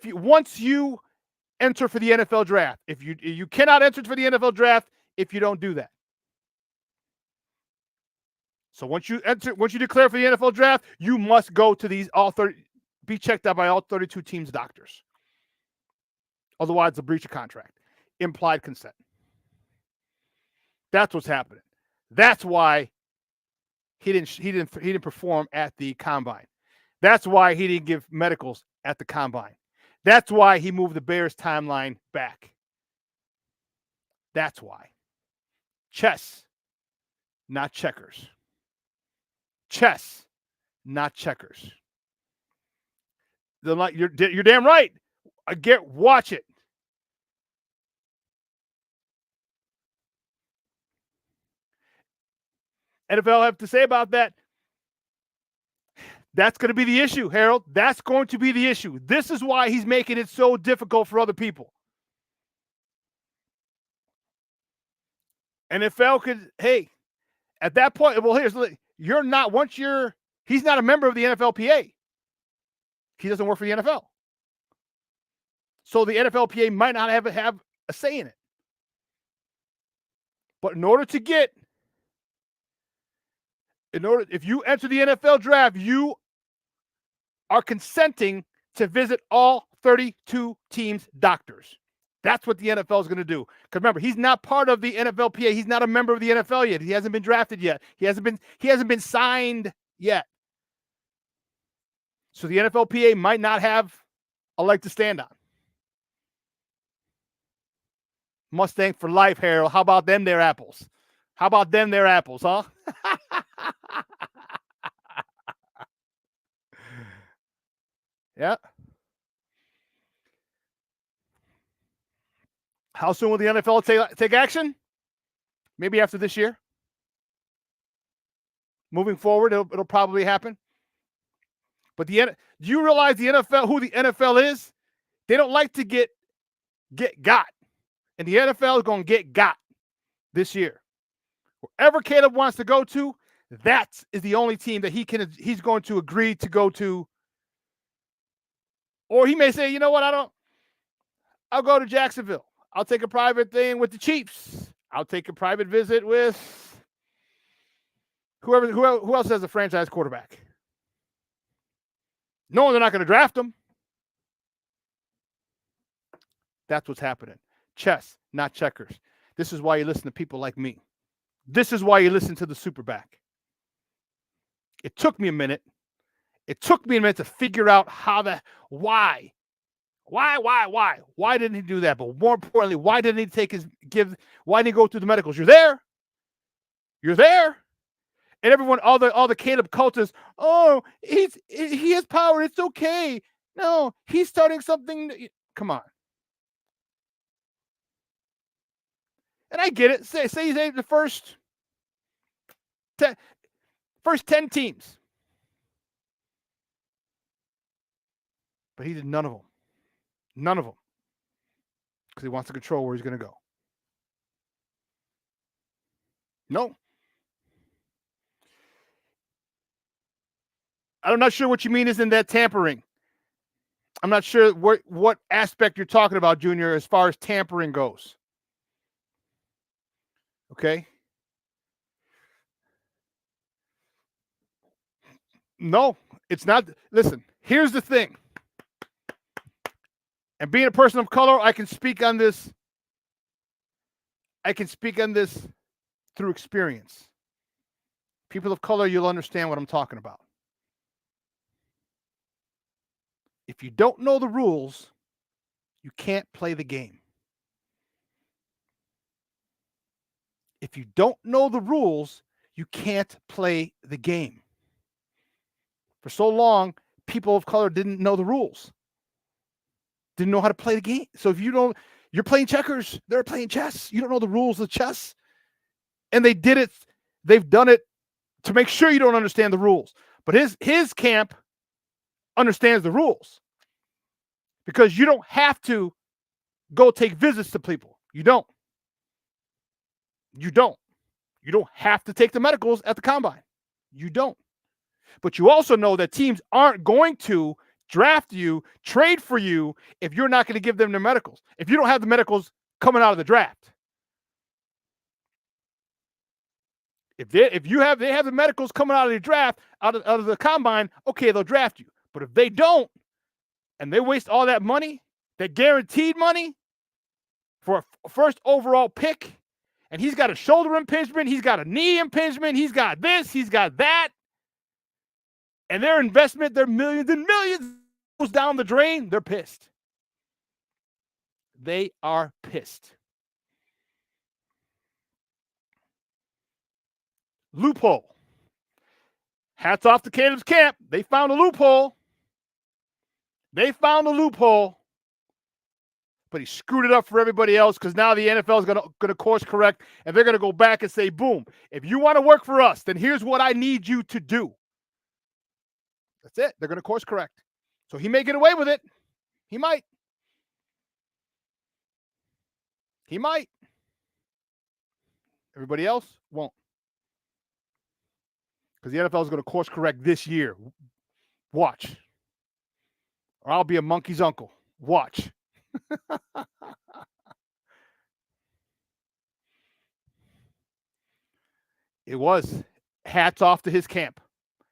E: once you enter for the NFL draft. If you cannot enter for the NFL draft if you don't do that. So once you declare for the NFL draft, you must go to be checked out by all 32 teams' doctors. Otherwise, it's a breach of contract. Implied consent. That's what's happening. That's why he didn't perform at the combine. That's why he didn't give medicals at the combine. That's why he moved the Bears timeline back. That's why. Chess, not checkers. Chess, not checkers. You're damn right. Watch it. NFL have to say about that. That's going to be the issue, Harold. That's going to be the issue. This is why he's making it so difficult for other people. NFL could, hey, at that point, well, he's not a member of the NFLPA. He doesn't work for the NFL. So the NFLPA might not have a say in it. But in order to get if you enter the NFL draft, you are consenting to visit all 32 teams' doctors. That's what the NFL is going to do. Because remember, he's not part of the NFLPA. He's not a member of the NFL yet. He hasn't been drafted yet. He hasn't been signed yet. So the NFLPA might not have a leg to stand on. Mustang for life, Harold. How about them their apples? How about them their apples, huh? Yeah. How soon will the NFL take action? Maybe after this year. Moving forward, it'll probably happen. But do you realize the NFL, who the NFL is? They don't like to get got. And the NFL is going to get got this year. Wherever Caleb wants to go to, that is the only team that he's going to agree to go to. Or he may say, you know what, I'll go to Jacksonville. I'll take a private thing with the Chiefs. I'll take a private visit with who else has a franchise quarterback. No, they're not going to draft him. That's what's happening. Chess, not checkers. This is why you listen to people like me. This is why you listen to the SuperBack. It took me a minute. It took me a minute to figure out why. Why didn't he do that? But more importantly, why didn't he why didn't he go through the medicals? You're there. And everyone, all the Caleb cultists, he has power. It's okay. No, he's starting something. Come on. And I get it. Say he's the first 10 teams. But he did none of them. None of them. Because he wants to control where he's going to go. No. I'm not sure what you mean isn't that tampering. I'm not sure what aspect you're talking about, Junior, as far as tampering goes. Okay? No, it's not. Listen, here's the thing. And being a person of color, I can speak on this. Through experience. People of color, you'll understand what I'm talking about. If you don't know the rules, you can't play the game. If you don't know the rules, you can't play the game. For so long, people of color didn't know the rules. Didn't know how to play the game. So if you're playing checkers, they're playing chess. You don't know the rules of chess. And they've done it to make sure you don't understand the rules. But his camp understands the rules. Because you don't have to go take visits to people. You don't. You don't have to take the medicals at the combine. You don't. But you also know that teams aren't going to draft you, trade for you, if you're not going to give them their medicals. If you don't have the medicals coming out of the draft. If they have the medicals coming out of the draft, out of the combine, okay, they'll draft you. But if they don't, and they waste all that money, that guaranteed money, for a first overall pick, and he's got a shoulder impingement, he's got a knee impingement, he's got this, he's got that, and their investment, their millions and millions goes down the drain, they're pissed. They are pissed. Loophole. Hats off to Caleb's camp. They found a loophole. But he screwed it up for everybody else because now the NFL is going to course correct, and they're going to go back and say, boom, if you want to work for us, then here's what I need you to do. That's it. They're going to course correct. So he may get away with it. He might. Everybody else won't. Because the NFL is going to course correct this year. Watch. Or I'll be a monkey's uncle. Watch. It was. hats off to his camp.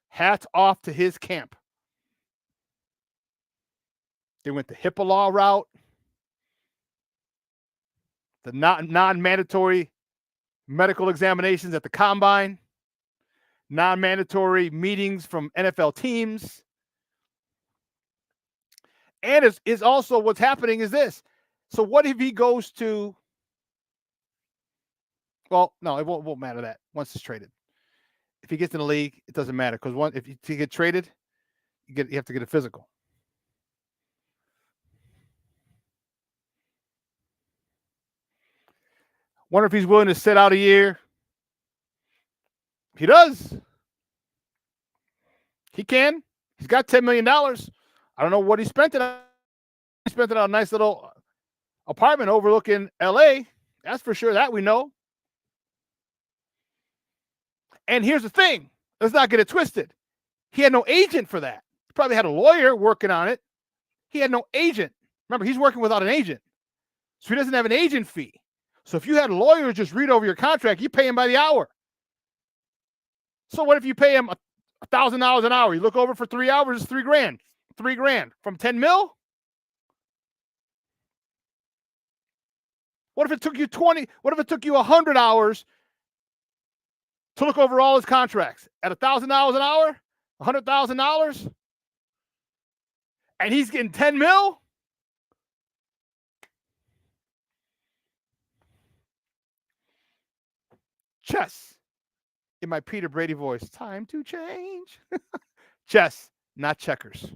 E: Hats off to his camp. They went the HIPAA law route, the non-mandatory medical examinations at the combine, non-mandatory meetings from NFL teams. And is also what's happening is this. So what if he goes to, well, no, it won't matter that once it's traded. If he gets in the league, it doesn't matter because if you get traded, you have to get a physical. Wonder if he's willing to sit out a year. He does. He can. He's got $10 million. I don't know what he spent it on. He spent it on a nice little apartment overlooking LA. That's for sure. That we know. And here's the thing. Let's not get it twisted. He had no agent for that. He probably had a lawyer working on it. He had no agent. Remember, he's working without an agent. So he doesn't have an agent fee. So if you had lawyers just read over your contract, you pay him by the hour. So what if you pay him $1,000 an hour? You look over for 3 hours, it's $3,000. $3,000 from 10 mil? What if it took you 20? What if it took you 100 hours to look over all his contracts at $1,000 an hour? $100,000? And he's getting 10 mil? Chess. In my Peter Brady voice, time to change. Chess, not checkers.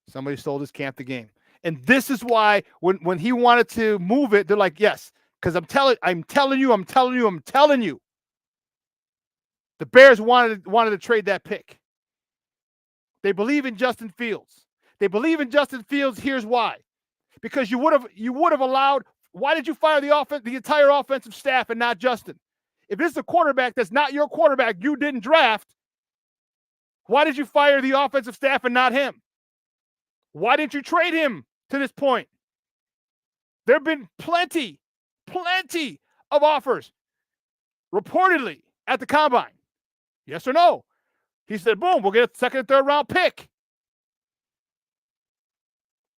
E: Somebody sold his camp the game. And this is why when he wanted to move it, they're like, yes, because I'm telling you. The Bears wanted to trade that pick. They believe in Justin Fields. They believe in Justin Fields. Here's why. Because you would have allowed. Why did you fire the entire offensive staff and not Justin? If this is a quarterback that's not your quarterback, you didn't draft. Why did you fire the offensive staff and not him? Why didn't you trade him to this point? There have been plenty of offers reportedly at the combine. Yes or no? He said, boom, we'll get a second and third round pick.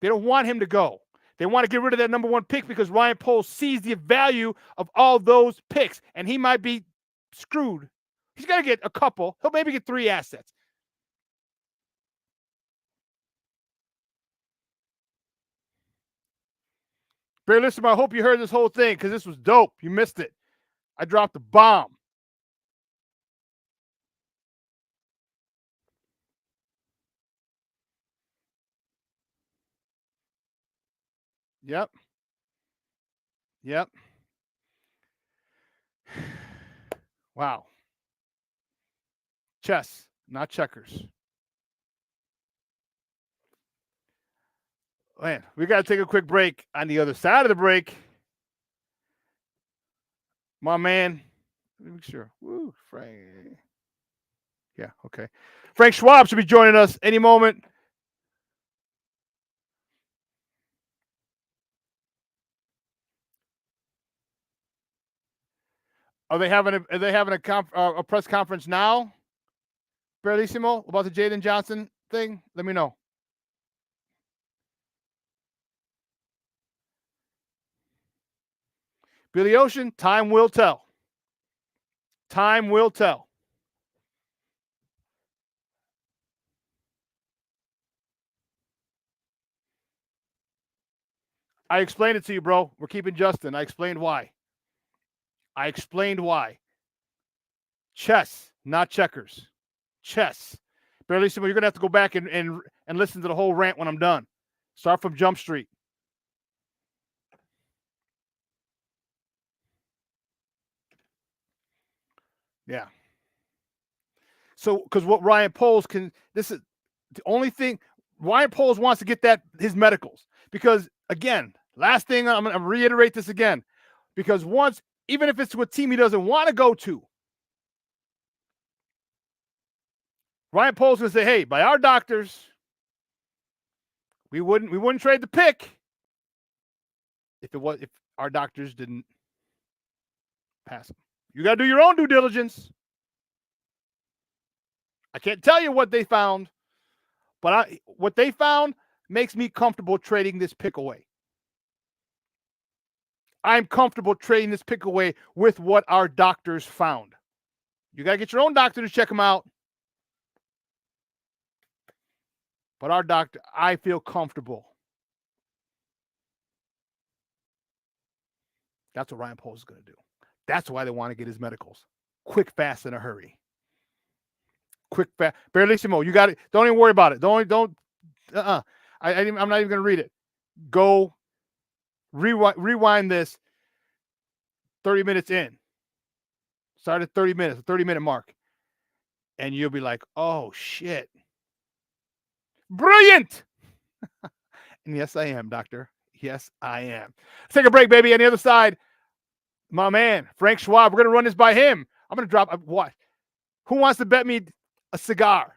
E: They don't want him to go. They want to get rid of that number one pick because Ryan Poles sees the value of all those picks, and he might be screwed. He's got to get a couple. He'll maybe get 3 assets. Barry, listen, I hope you heard this whole thing because this was dope. You missed it. I dropped the bomb. Yep. Wow. Chess, not checkers. Man, we got to take a quick break. On the other side of the break, my man, let me make sure. Woo, Frank. Yeah, okay. Frank Schwab should be joining us any moment. Are they having a press conference now, Bellissimo, about the Jaden Johnson thing? Let me know. Billy Ocean, time will tell. Time will tell. I explained it to you, bro. We're keeping Justin. I explained why. Chess, not checkers. Chess. Bellissimo, you're going to have to go back and listen to the whole rant when I'm done. Start from Jump Street. Yeah. So, because what Ryan Poles this is the only thing, Ryan Poles wants to get his medicals. Because, again, last thing, I'm going to reiterate this again. Because even if it's to a team he doesn't want to go to, Ryan Poles is going to say, hey, by our doctors, we wouldn't trade the pick if our doctors didn't Pass them. You got to do your own due diligence. I can't tell you what they found, but what they found makes me comfortable trading this pick away. I'm comfortable trading this pick away with what our doctors found. You got to get your own doctor to check them out. But our doctor, I feel comfortable. That's what Ryan Poles is going to do. That's why they want to get his medicals. Quick, fast, in a hurry. Quick, fast. Barrelissimo, you got it. Don't even worry about it. I'm not even going to read it. Go rewind this 30 minutes in. Start at 30 minutes, the 30-minute mark. And you'll be like, oh, shit. Brilliant. And yes, I am, doctor. Yes, I am. Let's take a break, baby. On the other side, my man, Frank Schwab. We're going to run this by him. I'm going to drop what? Who wants to bet me a cigar?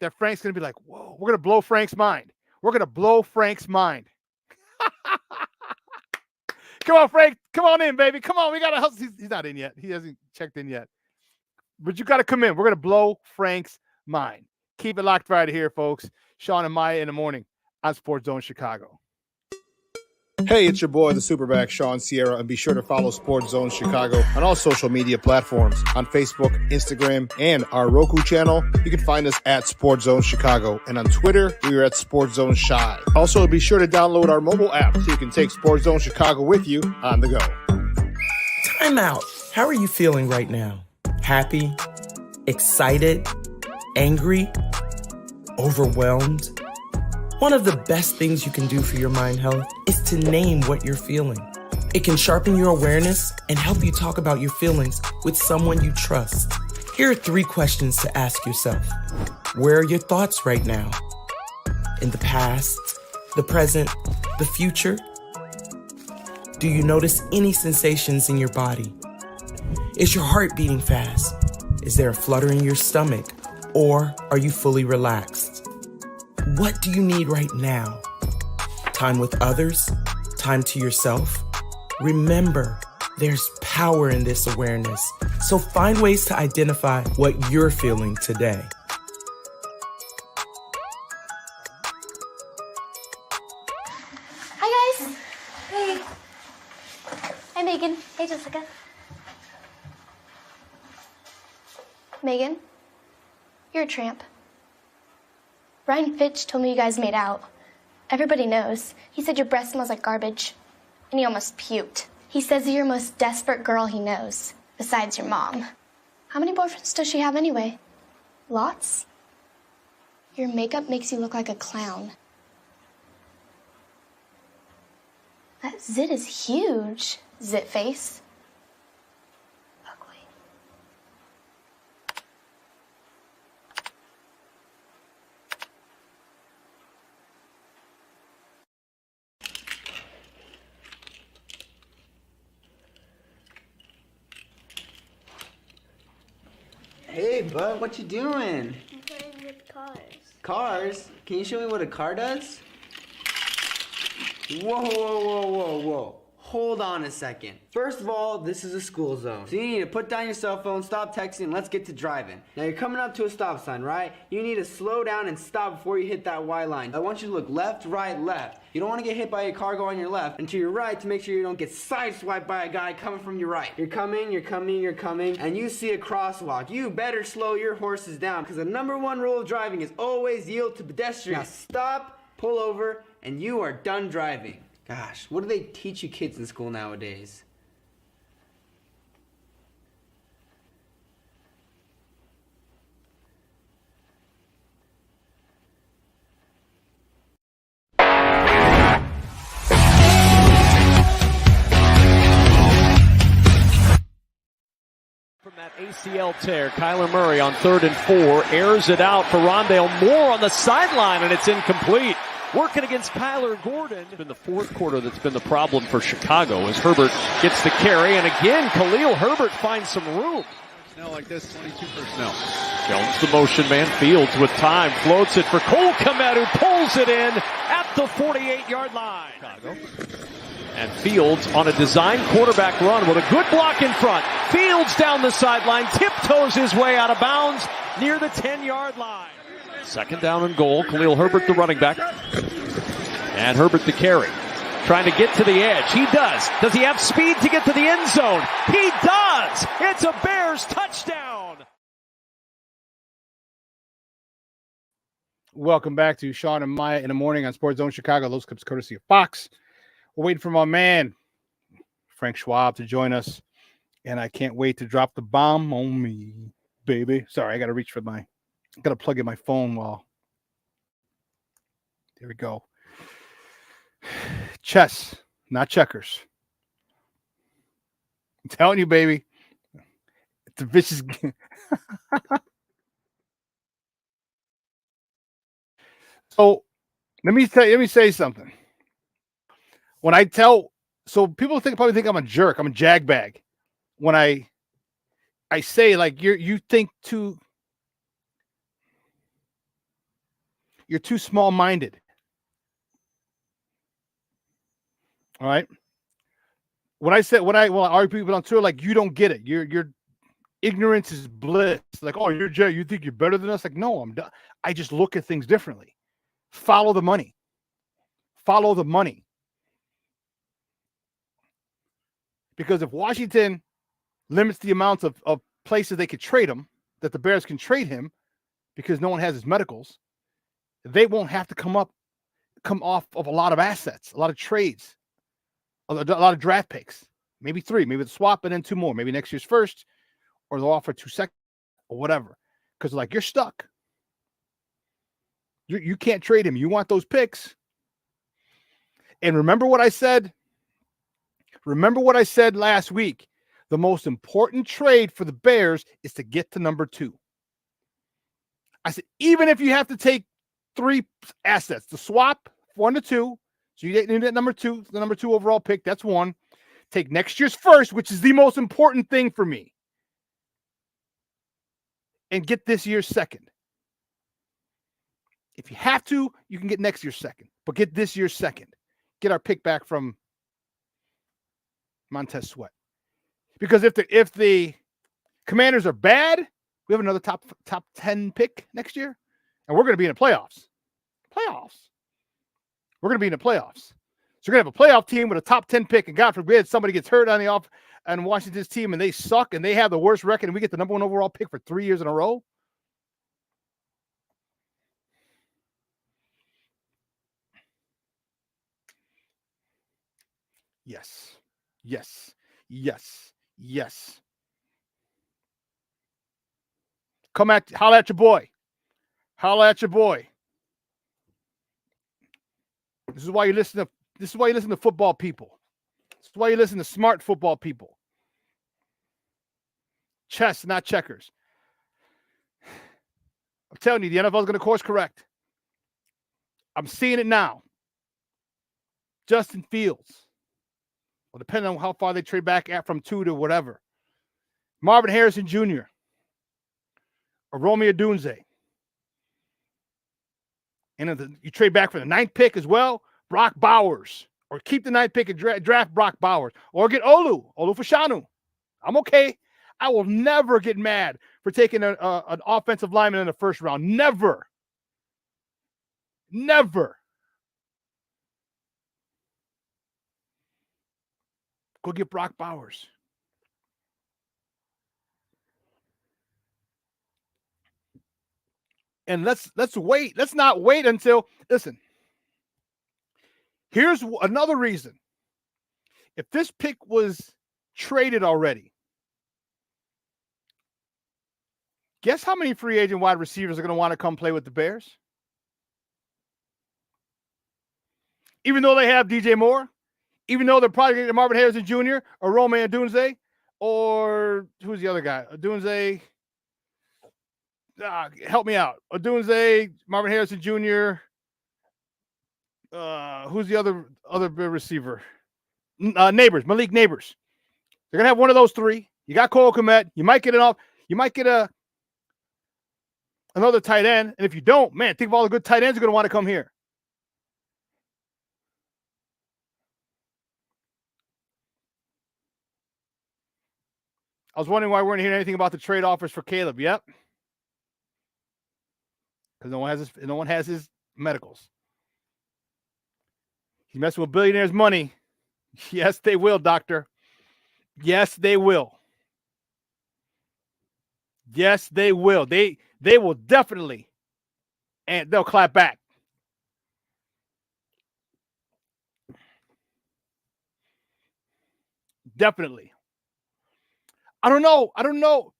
E: That Frank's going to be like, whoa, we're going to blow Frank's mind. We're going to blow Frank's mind. Come on, Frank. Come on in, baby. Come on. We got to help. He's not in yet. He hasn't checked in yet. But you got to come in. We're going to blow Frank's mind. Keep it locked right here, folks. Shawn and Maya in the morning on Sports Zone Chicago.
I: Hey, it's your boy, the SuperBack, Shawn Sierra, and be sure to follow Sports Zone Chicago on all social media platforms, on Facebook, Instagram, and our Roku channel. You can find us at Sports Zone Chicago, and on Twitter, we are at Sports Zone Shy. Also, be sure to download our mobile app so you can take Sports Zone Chicago with you on the go.
J: Time out. How are you feeling right now? Happy? Excited? Angry? Overwhelmed? One of the best things you can do for your mind health is to name what you're feeling. It can sharpen your awareness and help you talk about your feelings with someone you trust. Here are 3 questions to ask yourself. Where are your thoughts right now? In the past, the present, the future? Do you notice any sensations in your body? Is your heart beating fast? Is there a flutter in your stomach? Or are you fully relaxed? What do you need right now? Time with others? Time to yourself? Remember, there's power in this awareness. So find ways to identify what you're feeling today.
K: Hi, guys. Hey. Hi, Megan. Hey, Jessica. Megan, you're a tramp. Ryan Fitch told me you guys made out. Everybody knows. He said your breath smells like garbage. And he almost puked. He says you're the most desperate girl he knows, besides your mom. How many boyfriends does she have anyway? Lots? Your makeup makes you look like a clown. That zit is huge, zit face. Ugly.
L: Hey, bud, what you doing?
K: I'm playing with cars.
L: Cars? Can you show me what a car does? Whoa, whoa, whoa, whoa, whoa. Hold on a second. First of all, this is a school zone. So you need to put down your cell phone, stop texting, and let's get to driving. Now you're coming up to a stop sign, right? You need to slow down and stop before you hit that Y line. I want you to look left, right, left. You don't want to get hit by a car going on your left, and to your right to make sure you don't get sideswiped by a guy coming from your right. You're coming, and you see a crosswalk. You better slow your horses down, because the #1 rule of driving is always yield to pedestrians. Now stop, pull over, and you are done driving. Gosh, what do they teach you kids in school nowadays?
B: From that ACL tear, Kyler Murray on 3rd and 4, airs it out for Rondale Moore on the sideline, and it's incomplete. Working against Kyler Gordon. It's been the 4th quarter that's been the problem for Chicago as Herbert gets the carry. And again, Khalil Herbert finds some room.
C: Personnel like this, 22 personnel.
B: Jones, the motion man, Fields with time, floats it for Cole Kmet, who pulls it in at the 48-yard line. Chicago. And Fields on a design quarterback run with a good block in front. Fields down the sideline, tiptoes his way out of bounds near the 10-yard line. Second down and goal. Khalil Herbert, the running back. And Herbert the carry. Trying to get to the edge. He does. Does he have speed to get to the end zone? He does! It's a Bears touchdown!
E: Welcome back to Shawn and Maya in the morning on Sports Zone Chicago. Those clips courtesy of Fox. We're waiting for my man, Frank Schwab, to join us. And I can't wait to drop the bomb on me, baby. Sorry, I got to reach for I got to plug in my phone while. There we go. Chess, not checkers. I'm telling you, baby. It's a vicious game. So let me say something. When I tell, so people probably think I'm a jerk. I'm a jagbag. When I say like you think you're too small-minded. All right. When I argue people on Twitter, like, you don't get it. Your ignorance is bliss. Like, oh, you're Jay. You think you're better than us? Like, no, I'm done. I just look at things differently. Follow the money. Follow the money. Because if Washington limits the amount of places they could trade him, that the Bears can trade him, because no one has his medicals, they won't have to come off of a lot of assets, a lot of trades, a lot of draft picks, maybe 3, maybe the swap and then 2 more, maybe next year's first, or they'll offer 2 seconds or whatever. Because like, you're stuck. You can't trade him. You want those picks. And remember what I said? Remember what I said last week? The most important trade for the Bears is to get to number 2. I said, even if you have to take 3 assets, the swap 1 to 2, so you need that number 2, the number 2 overall pick. That's 1. Take next year's first, which is the most important thing for me, and get this year's second. If you have to, you can get next year's second, but get this year's second. Get our pick back from Montez Sweat. Because if the Commanders are bad, we have another top 10 pick next year, and we're going to be in the playoffs. We're going to be in the playoffs. So you're going to have a playoff team with a top 10 pick, and God forbid somebody gets hurt on Washington's team and they suck and they have the worst record, and we get the number 1 overall pick for 3 years in a row. Yes. Yes. Yes. Yes. Holla at your boy. Holla at your boy. This is why you listen to football people. This is why you listen to smart football people. Chess, not checkers. I'm telling you, the NFL is going to course correct. I'm seeing it now. Justin Fields. Well, depending on how far they trade back from 2 to whatever. Marvin Harrison Jr. or Romeo Dunze. And you trade back for the 9th pick as well, Brock Bowers. Or keep the 9th pick and draft Brock Bowers. Or get Olu Fashanu. I'm okay. I will never get mad for taking an offensive lineman in the first round. Never. Never. Go get Brock Bowers. And let's wait. Let's not wait until, listen. Here's another reason. If this pick was traded already, guess how many free agent wide receivers are going to want to come play with the Bears? Even though they have DJ Moore, even though they're probably going to get Marvin Harrison Jr. or Romeo Dunze, or who's the other guy? Dunze. Help me out. Odunze, Marvin Harrison Jr. Who's the other receiver? Neighbors, Malik Neighbors. They're gonna have one of those 3. You got Cole Kmet. You might get another tight end, and if you don't, man, think of all the good tight ends are gonna want to come here. I was wondering why we weren't hearing anything about the trade offers for Caleb. Yep. Because no one has his medicals. He's messing with billionaires' money. Yes, they will, doctor. Yes, they will. Yes, they will. They will definitely, and they'll clap back. Definitely. I don't know.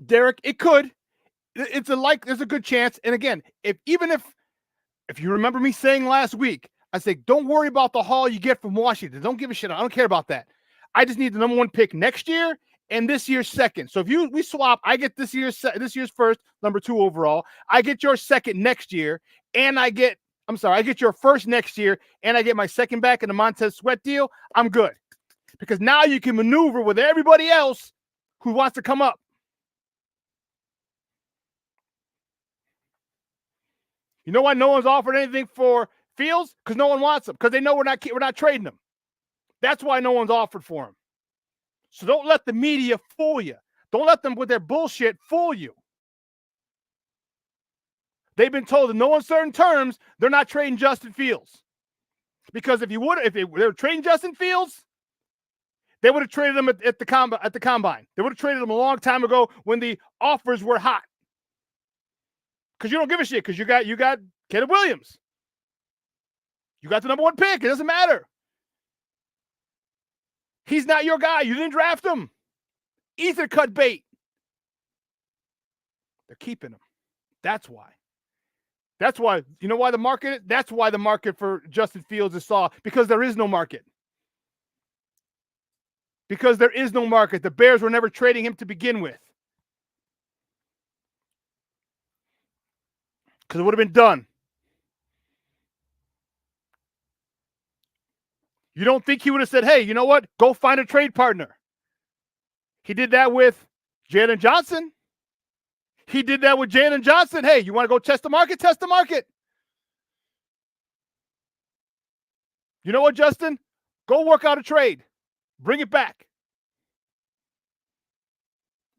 E: Derek, it could. There's a good chance. And again, if you remember me saying last week, I said, don't worry about the haul you get from Washington. Don't give a shit. I don't care about that. I just need the number one pick next year and this year's second. So if we swap, I get this year's first, number 2 overall. I get your second next year, and I get your first next year, and I get my second back in the Montez Sweat deal. I'm good. Because now you can maneuver with everybody else who wants to come up. You know why no one's offered anything for Fields? Because no one wants him. Because they know we're not trading him. That's why no one's offered for him. So don't let the media fool you. Don't let them with their bullshit fool you. They've been told in no uncertain terms they're not trading Justin Fields. Because if they were trading Justin Fields, they would have traded him at the combine. They would have traded him a long time ago when the offers were hot. Because you don't give a shit, because you got Caleb Williams. You got the number 1 pick. It doesn't matter. He's not your guy. You didn't draft him. Ether cut bait. They're keeping him. That's why. You know why the market? That's why the market for Justin Fields is soft. Because there is no market. The Bears were never trading him to begin with. Because it would have been done. You don't think he would have said, hey, you know what? Go find a trade partner. He did that with Jalen Johnson. Hey, you want to go test the market? Test the market. You know what, Justin? Go work out a trade. Bring it back.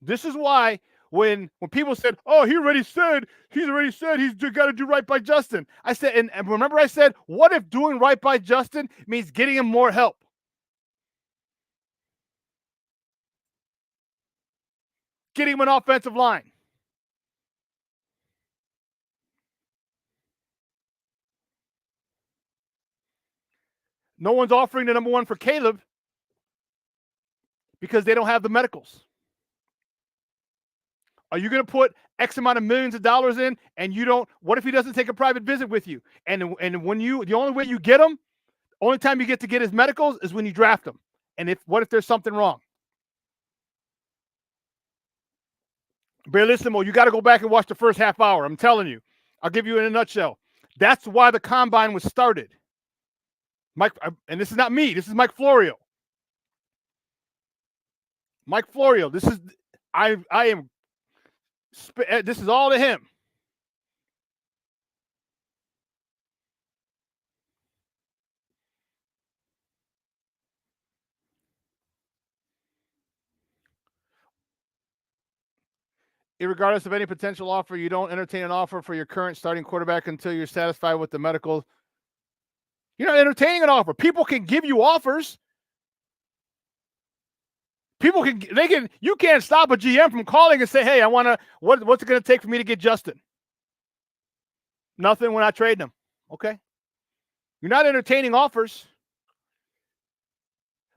E: This is why when people said, oh, he's already said he's got to do right by Justin. I said, and remember I said, what if doing right by Justin means getting him more help? Getting him an offensive line. No one's offering the number 1 for Caleb because they don't have the medicals. Are you going to put X amount of millions of dollars in and you don't? What if he doesn't take a private visit with you? And when the only way you get him, only time you get to get his medicals is when you draft him. And what if there's something wrong? Bellissimo, you got to go back and watch the first half hour. I'm telling you. I'll give you in a nutshell. That's why the combine was started. Mike, and this is not me. This is Mike Florio. This is this is all to him. Irregardless of any potential offer, you don't entertain an offer for your current starting quarterback until you're satisfied with the medical. You're not entertaining an offer. People can give you offers. You can't stop a GM from calling and say, hey, I want to, what's it going to take for me to get Justin? Nothing. We're not trading him. Okay. You're not entertaining offers.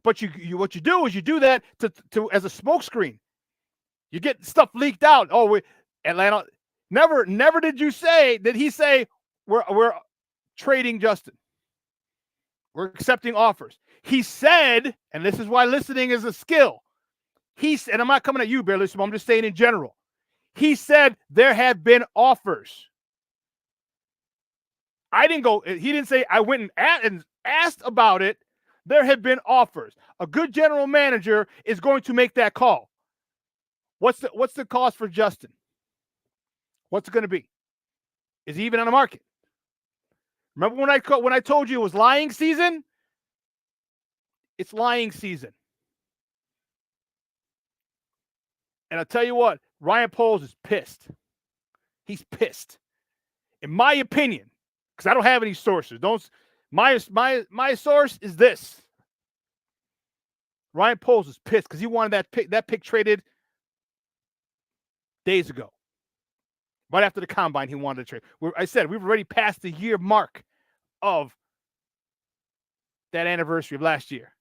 E: But what you do is you do that to as a smokescreen. You get stuff leaked out. Oh, Atlanta. Never did he say we're trading Justin. We're accepting offers. He said, and this is why listening is a skill. And I'm not coming at you, Barely, I'm just saying in general. He said there have been offers. He didn't say I went and asked about it. There have been offers. A good general manager is going to make that call. What's the cost for Justin? What's it going to be? Is he even on the market? Remember when I told you it was lying season? It's lying season. And I'll tell you what, Ryan Poles is pissed. He's pissed. In my opinion, because I don't have any sources. My source is this. Ryan Poles is pissed because he wanted that pick traded days ago. Right after the combine, he wanted to trade. I said we've already passed the year mark of that anniversary of last year.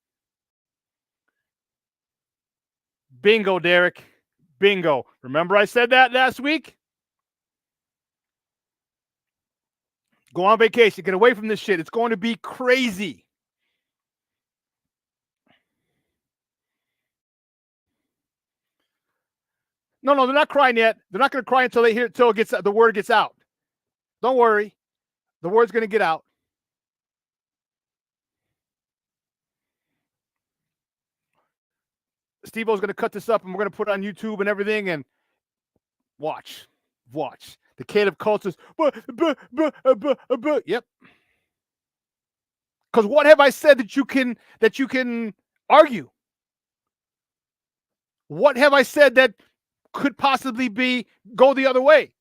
E: Bingo, Derek. Bingo. Remember I said that last week? Go on vacation. Get away from this shit. It's going to be crazy. No, they're not crying yet. They're not going to cry until the word gets out. Don't worry. The word's going to get out. Steve-O's going to cut this up and we're going to put it on YouTube and everything and watch. The Caleb Cultus. Yep. Because what have I said that you can argue? What have I said that could possibly go the other way?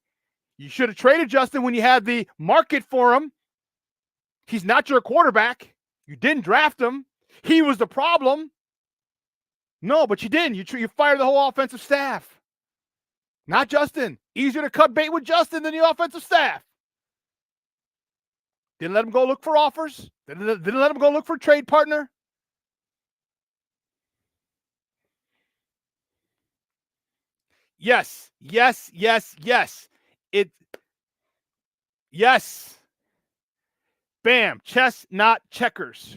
E: You should have traded Justin when you had the market for him. He's not your quarterback. You didn't draft him. He was the problem. No, but you didn't. You fired the whole offensive staff. Not Justin. Easier to cut bait with Justin than the offensive staff. Didn't let him go look for offers. Didn't let him go look for a trade partner. Yes. Yes. Bam. Chess, not checkers.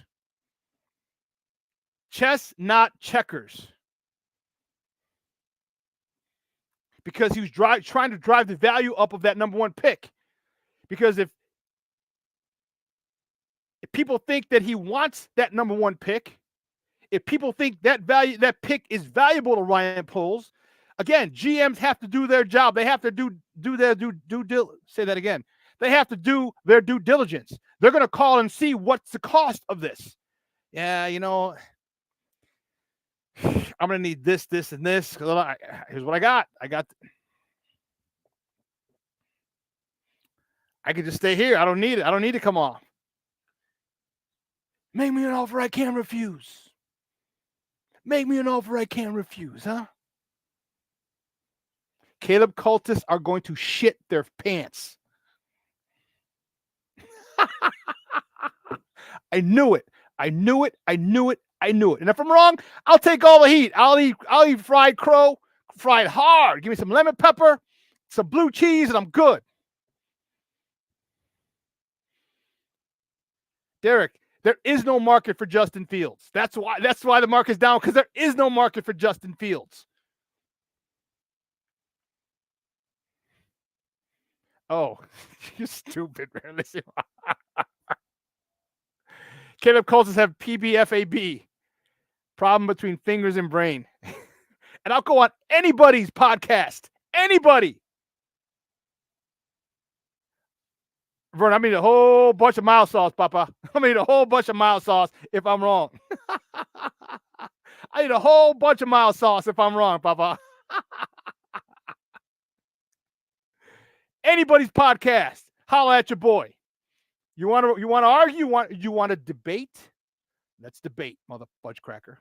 E: Chess, not checkers. Because he was trying to drive the value up of that number one pick. Because if people think that he wants that number one pick, if people think that pick is valuable to Ryan Poles, again, GMs have to do their job. They have to do their say that again. They have to do their due diligence. They're going to call and see what's the cost of this. Yeah, I'm going to need this, and this. Here's what I got. I can just stay here. I don't need it. I don't need to come off. Make me an offer I can't refuse. Make me an offer I can't refuse, huh? Caleb cultists are going to shit their pants. I knew it. And if I'm wrong, I'll take all the heat. I'll eat fried crow, fried hard. Give me some lemon pepper, some blue cheese, and I'm good. Derek, there is no market for Justin Fields. That's why the market's down, because there is no market for Justin Fields. Oh, you're stupid, man. Listen. Caleb Cultus have PBFAB. Problem between fingers and brain. And I'll go on anybody's podcast. Anybody. Vern, I mean a whole bunch of mild sauce, Papa. I mean a whole bunch of mild sauce if I'm wrong. I need a whole bunch of mild sauce if I'm wrong, Papa. Anybody's podcast. Holla at your boy. You want to argue? You want to debate? Let's debate, mother fudge cracker.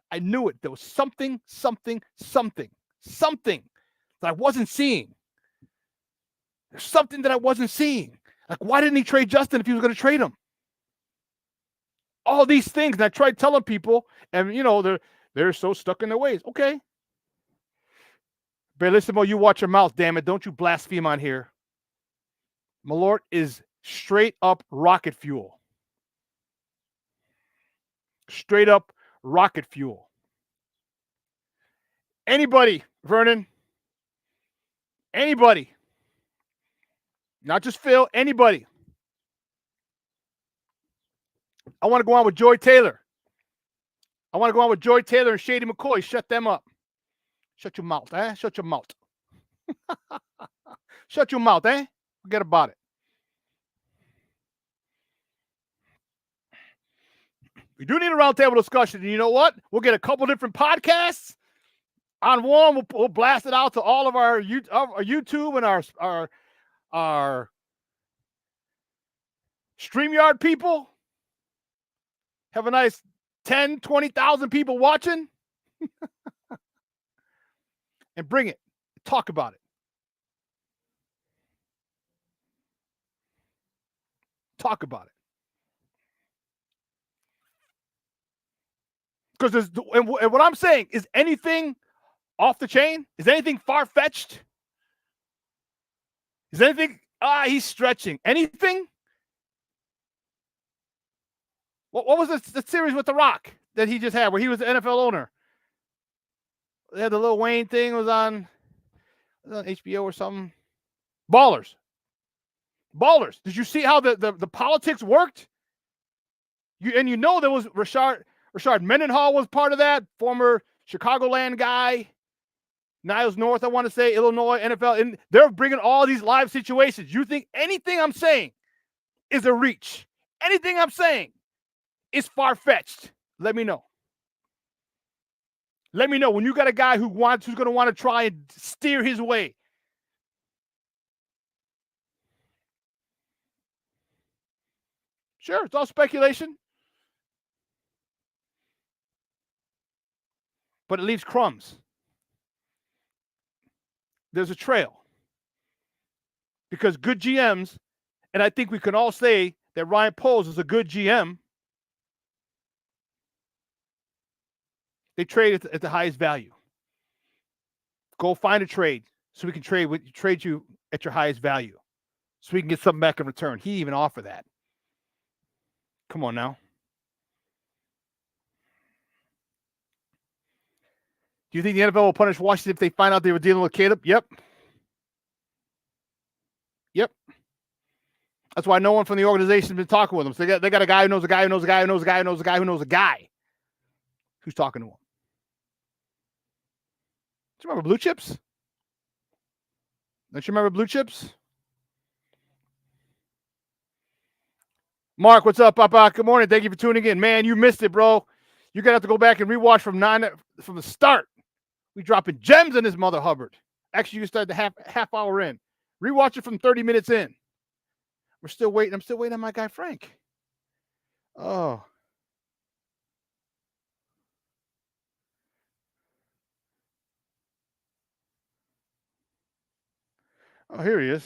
E: I knew it. There was something that I wasn't seeing. There's something that I wasn't seeing. Like, why didn't he trade Justin if he was going to trade him? All these things. And I tried telling people, and they're so stuck in their ways. Okay. Bellissimo, you watch your mouth, damn it. Don't you blaspheme on here. Malort is straight up rocket fuel. Straight up rocket fuel. Anybody, Vernon? Anybody? Not just Phil, anybody. I want to go on with Joy Taylor. And Shady McCoy. Shut them up. Shut your mouth, eh? Shut your mouth. Shut your mouth, eh? Forget about it. We do need a roundtable discussion. And you know what? We'll get a couple different podcasts. On one, we'll blast it out to all of our YouTube and our StreamYard people. Have a nice 10, 20,000 people watching. And bring it. Talk about it. Talk about it. Because and what I'm saying is anything off the chain? Is anything far-fetched? Is anything, he's stretching. Anything? What was the series with The Rock that he just had where he was the NFL owner? They had the Lil Wayne thing, was on HBO or something. Ballers. Did you see how the politics worked? You know there was Rashard Mendenhall was part of that, former Chicagoland guy. Niles North, I want to say, Illinois, NFL. And they're bringing all these live situations. You think anything I'm saying is a reach? Anything I'm saying is far-fetched? Let me know. Let me know when you got a guy who's going to want to try and steer his way. Sure, it's all speculation. But it leaves crumbs. There's a trail. Because good GMs, and I think we can all say that Ryan Poles is a good GM, they trade at the highest value. Go find a trade so we can trade you at your highest value so we can get something back in return. He even offered that. Come on now. Do you think the NFL will punish Washington if they find out they were dealing with Caleb? Yep. That's why no one from the organization has been talking with them. So they got a guy who knows a guy who knows a guy who knows a guy who knows a guy who knows a guy who's talking to him. Do you remember Blue Chips? Don't you remember Blue Chips? Mark, what's up, Papa? Good morning. Thank you for tuning in. Man, you missed it, bro. You're going to have to go back and rewatch from the start. We dropping gems in this Mother Hubbard. Actually, you start the half hour in. Rewatch it from 30 minutes in. We're still waiting. I'm still waiting on my guy, Frank. Oh, here he is.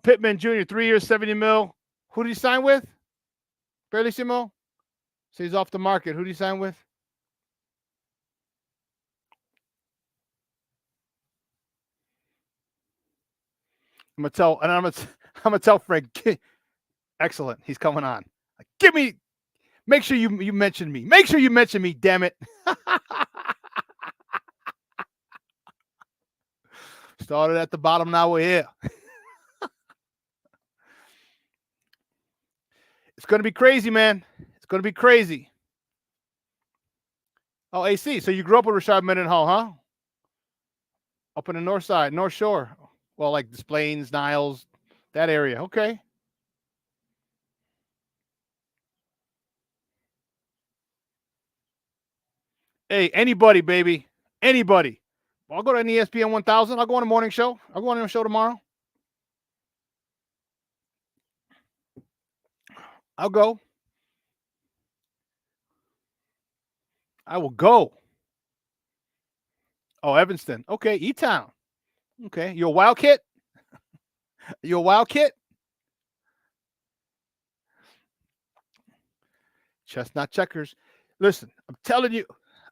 E: Pittman Jr., 3 years, $70 million. Who did he sign with? Barelissimo? So he's off the market. Who did he sign with? I'm gonna tell Frank. Excellent. He's coming on. Make sure you mention me. Make sure you mention me, damn it. Started at the bottom, now we're here. It's going to be crazy, man. It's going to be crazy. Oh, AC. So you grew up with Rashard Mendenhall, huh? Up in the north side, North Shore. Well, like Des Plaines, Niles, that area. Okay. Hey, anybody, baby. Anybody. I'll go to an ESPN 1000. I'll go on a morning show. I'll go on a show tomorrow. I'll go. I will go. Oh, Evanston. Okay, E-Town. Okay, you a Wildcat? You a Wildcat? Chestnut checkers. Listen, I'm telling you,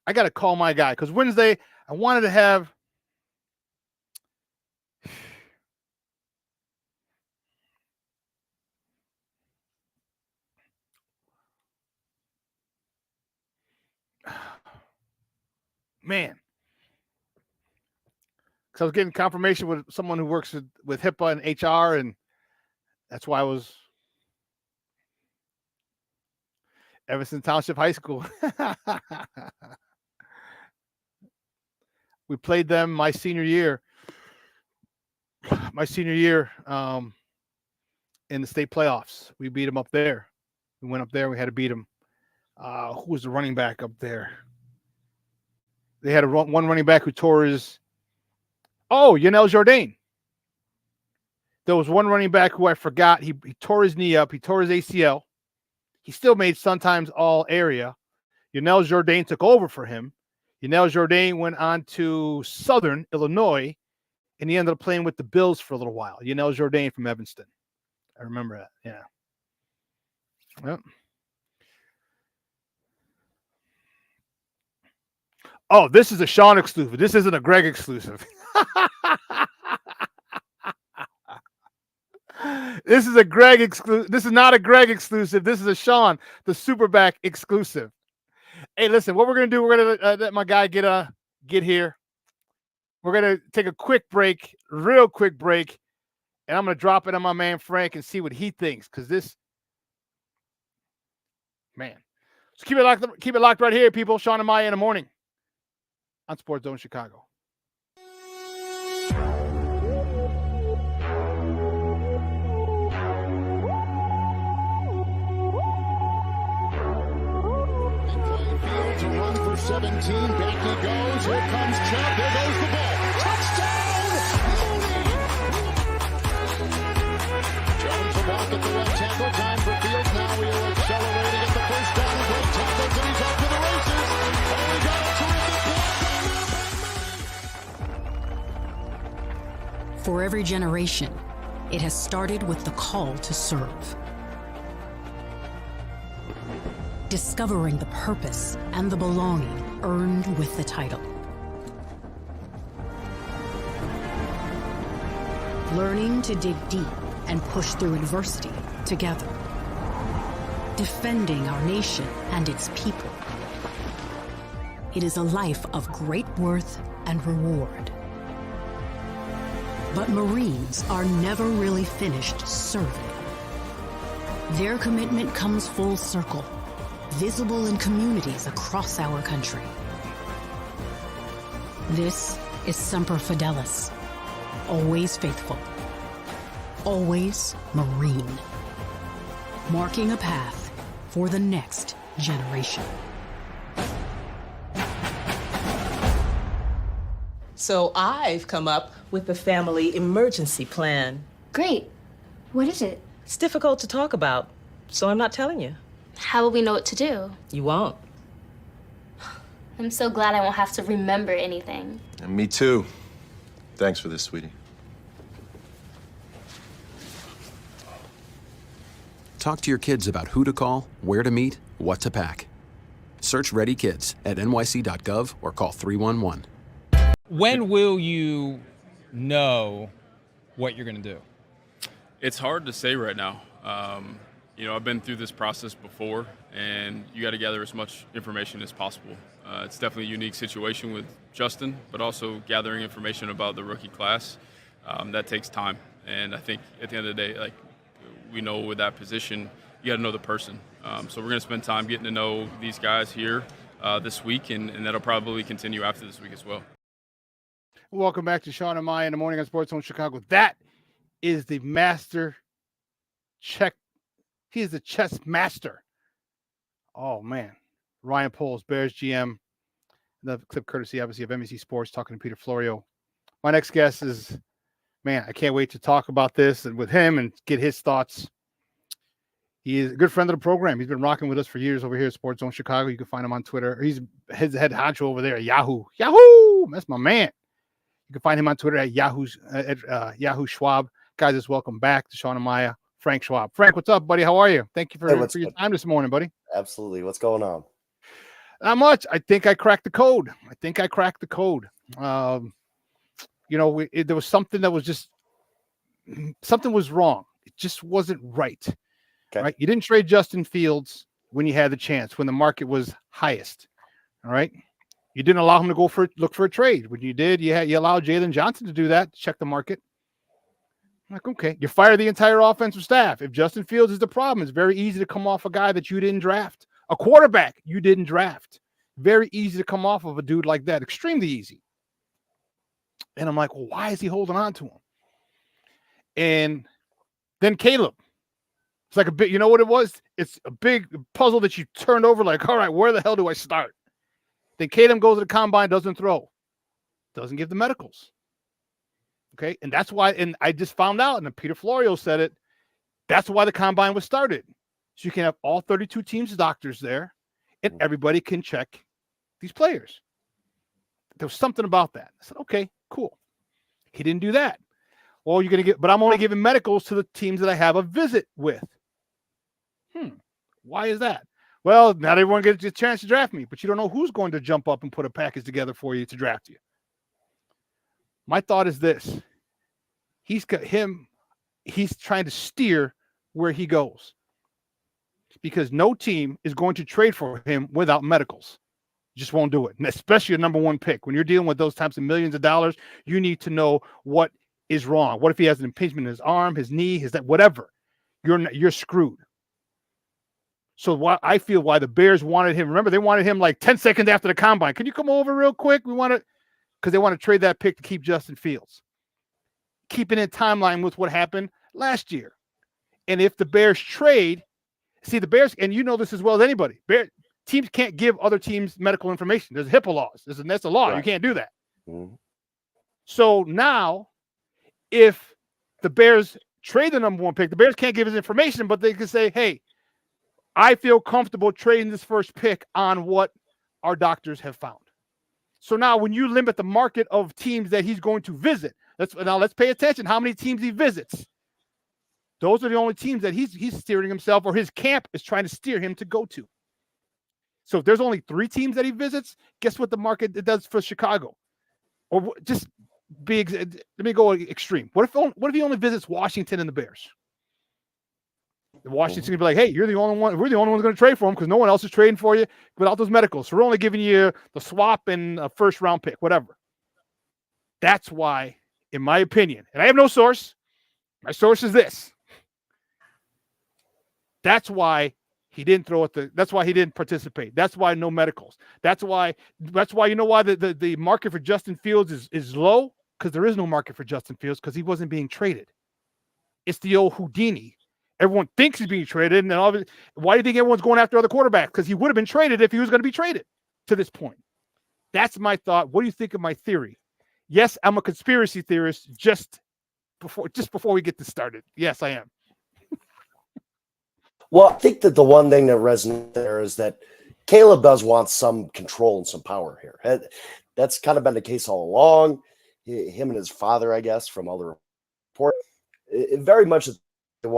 E: I got to call my guy because Wednesday I wanted to have man. Because I was getting confirmation with someone who works with HIPAA and HR, and that's why I was Evanston Township High School. We played them my senior year. In the state playoffs. We beat them up there. We went up there. We had to beat them. Who was the running back up there? They had one running back who tore his. Oh, Yanel Jourdain. There was one running back who I forgot. He tore his knee up. He tore his ACL. He still made sometimes all area. Yanel Jourdain took over for him. Yanel Jourdain went on to Southern Illinois, and he ended up playing with the Bills for a little while. Yanel Jourdain from Evanston. I remember that. Yeah. Yep. Oh, this is a Shawn exclusive. This isn't a Greg exclusive. This is a Greg exclusive. This is not a Greg exclusive. This is a Shawn, the SuperBack exclusive. Hey, listen, what we're going to do, we're going to let my guy get here. We're going to take a quick break, real quick break, and I'm going to drop it on my man Frank and see what he thinks, because this, man. So keep it locked right here, people. Shawn and Maya in the morning on Sports Zone Chicago.
N: To run for 17, back he goes, here comes Chubb, there goes the ball, touchdown, Mooney! Jones will walk at the left tackle, time for Fields, now he'll accelerate to get the first down, and break tackles, and he's off to the races, oh, he got a terrific block.
O: For every generation, it has started with the call to serve. Discovering the purpose and the belonging earned with the title. Learning to dig deep and push through adversity together. Defending our nation and its people. It is a life of great worth and reward. But Marines are never really finished serving. Their commitment comes full circle, visible in communities across our country. This is Semper Fidelis, always faithful, always Marine, marking a path for the next generation.
P: So I've come up with the family emergency plan.
K: Great. What is it?
P: It's difficult to talk about, so I'm not telling you.
K: How will we know what to do?
P: You won't.
K: I'm so glad I won't have to remember anything.
Q: And me too. Thanks for this, sweetie.
R: Talk to your kids about who to call, where to meet, what to pack. Search Ready Kids at nyc.gov or call 311.
S: When will you know what you're going to do?
T: It's hard to say right now. I've been through this process before, and you got to gather as much information as possible. It's definitely a unique situation with Justin, but also gathering information about the rookie class. That takes time, and I think at the end of the day, we know with that position, you got to know the person. So we're going to spend time getting to know these guys here this week, and that'll probably continue after this week as well.
E: Welcome back to Shawn and Maya in the morning on Sports Zone Chicago. That is the master check. He is the chess master. Oh, man. Ryan Poles, Bears GM. The clip courtesy, obviously, of MEC Sports, talking to Peter Florio. My next guest is, man, I can't wait to talk about this and with him and get his thoughts. He is a good friend of the program. He's been rocking with us for years over here at Sports Zone Chicago. You can find him on Twitter. He's his head honcho over there at Yahoo. Yahoo! That's my man. You can find him on Twitter at Yahoo Schwab. Guys, just welcome back to Shawn and Maya. Frank Schwab. Frank, what's up, buddy? How are you? Thank you for your time this morning, buddy.
U: Absolutely. What's going on?
E: Not much. I think I cracked the code. There was something that was just something was wrong. It just wasn't right.
U: Okay.
E: Right? You didn't trade Justin Fields when you had the chance, when the market was highest. All right. You didn't allow him to look for a trade. When you did, you allowed Jalen Johnson to do that, to check the market. I'm like, okay, you fire the entire offensive staff. If Justin Fields is the problem, it's very easy to come off a guy that you didn't draft. A quarterback you didn't draft. Very easy to come off of a dude like that. Extremely easy. And I'm like, well, why is he holding on to him? And then Caleb. It's like a bit, you know what it was? It's a big puzzle that you turned over like, all right, where the hell do I start? Then Caleb goes to the combine, doesn't throw, doesn't give the medicals. Okay, and that's why, and I just found out, and Peter Florio said it, that's why the combine was started. So you can have all 32 teams' doctors there, and everybody can check these players. There was something about that. I said, okay, cool. He didn't do that. Well, you're going to get, but I'm only giving medicals to the teams that I have a visit with. Why is that? Well, not everyone gets a chance to draft me, but you don't know who's going to jump up and put a package together for you to draft you. My thought is this. He's trying to steer where he goes because no team is going to trade for him without medicals. Just won't do it, and especially a number one pick. When you're dealing with those types of millions of dollars, you need to know what is wrong. What if he has an impingement in his arm, his knee, whatever? You're screwed. So I feel why the Bears wanted him. Remember, they wanted him like 10 seconds after the combine. Can you come over real quick? Because they want to trade that pick to keep Justin Fields. Keeping in timeline with what happened last year. And if the Bears trade, see the Bears, and you know this as well as anybody, teams can't give other teams medical information. There's HIPAA laws. That's a law. Right. You can't do that. Mm-hmm. So now, if the Bears trade the number one pick, the Bears can't give his information, but they can say, hey, I feel comfortable trading this first pick on what our doctors have found. So now when you limit the market of teams that he's going to visit, let's pay attention how many teams he visits. Those are the only teams that he's steering himself, or his camp is trying to steer him to go to. So if there's only 3 teams that he visits, guess what the market does for Chicago? Or just let me go extreme. What if he only visits Washington and the Bears? Washington's going to be like, hey, you're the only one. We're the only ones going to trade for him because no one else is trading for you without those medicals. So we're only giving you the swap and a first round pick, whatever. That's why, in my opinion, and I have no source. My source is this. That's why he didn't throw at that's why he didn't participate. That's why no medicals. That's why you know why the market for Justin Fields is low, because there is no market for Justin Fields because he wasn't being traded. It's the old Houdini. Everyone thinks he's being traded, and why do you think everyone's going after other quarterbacks? Because he would have been traded if he was going to be traded to this point. That's my thought. What do you think of my theory? Yes, I'm a conspiracy theorist just before we get this started. Yes, I am.
U: Well, I think that the one thing that resonates there is that Caleb does want some control and some power here. That's kind of been the case all along. Him and his father, I guess, from all the reports, very much they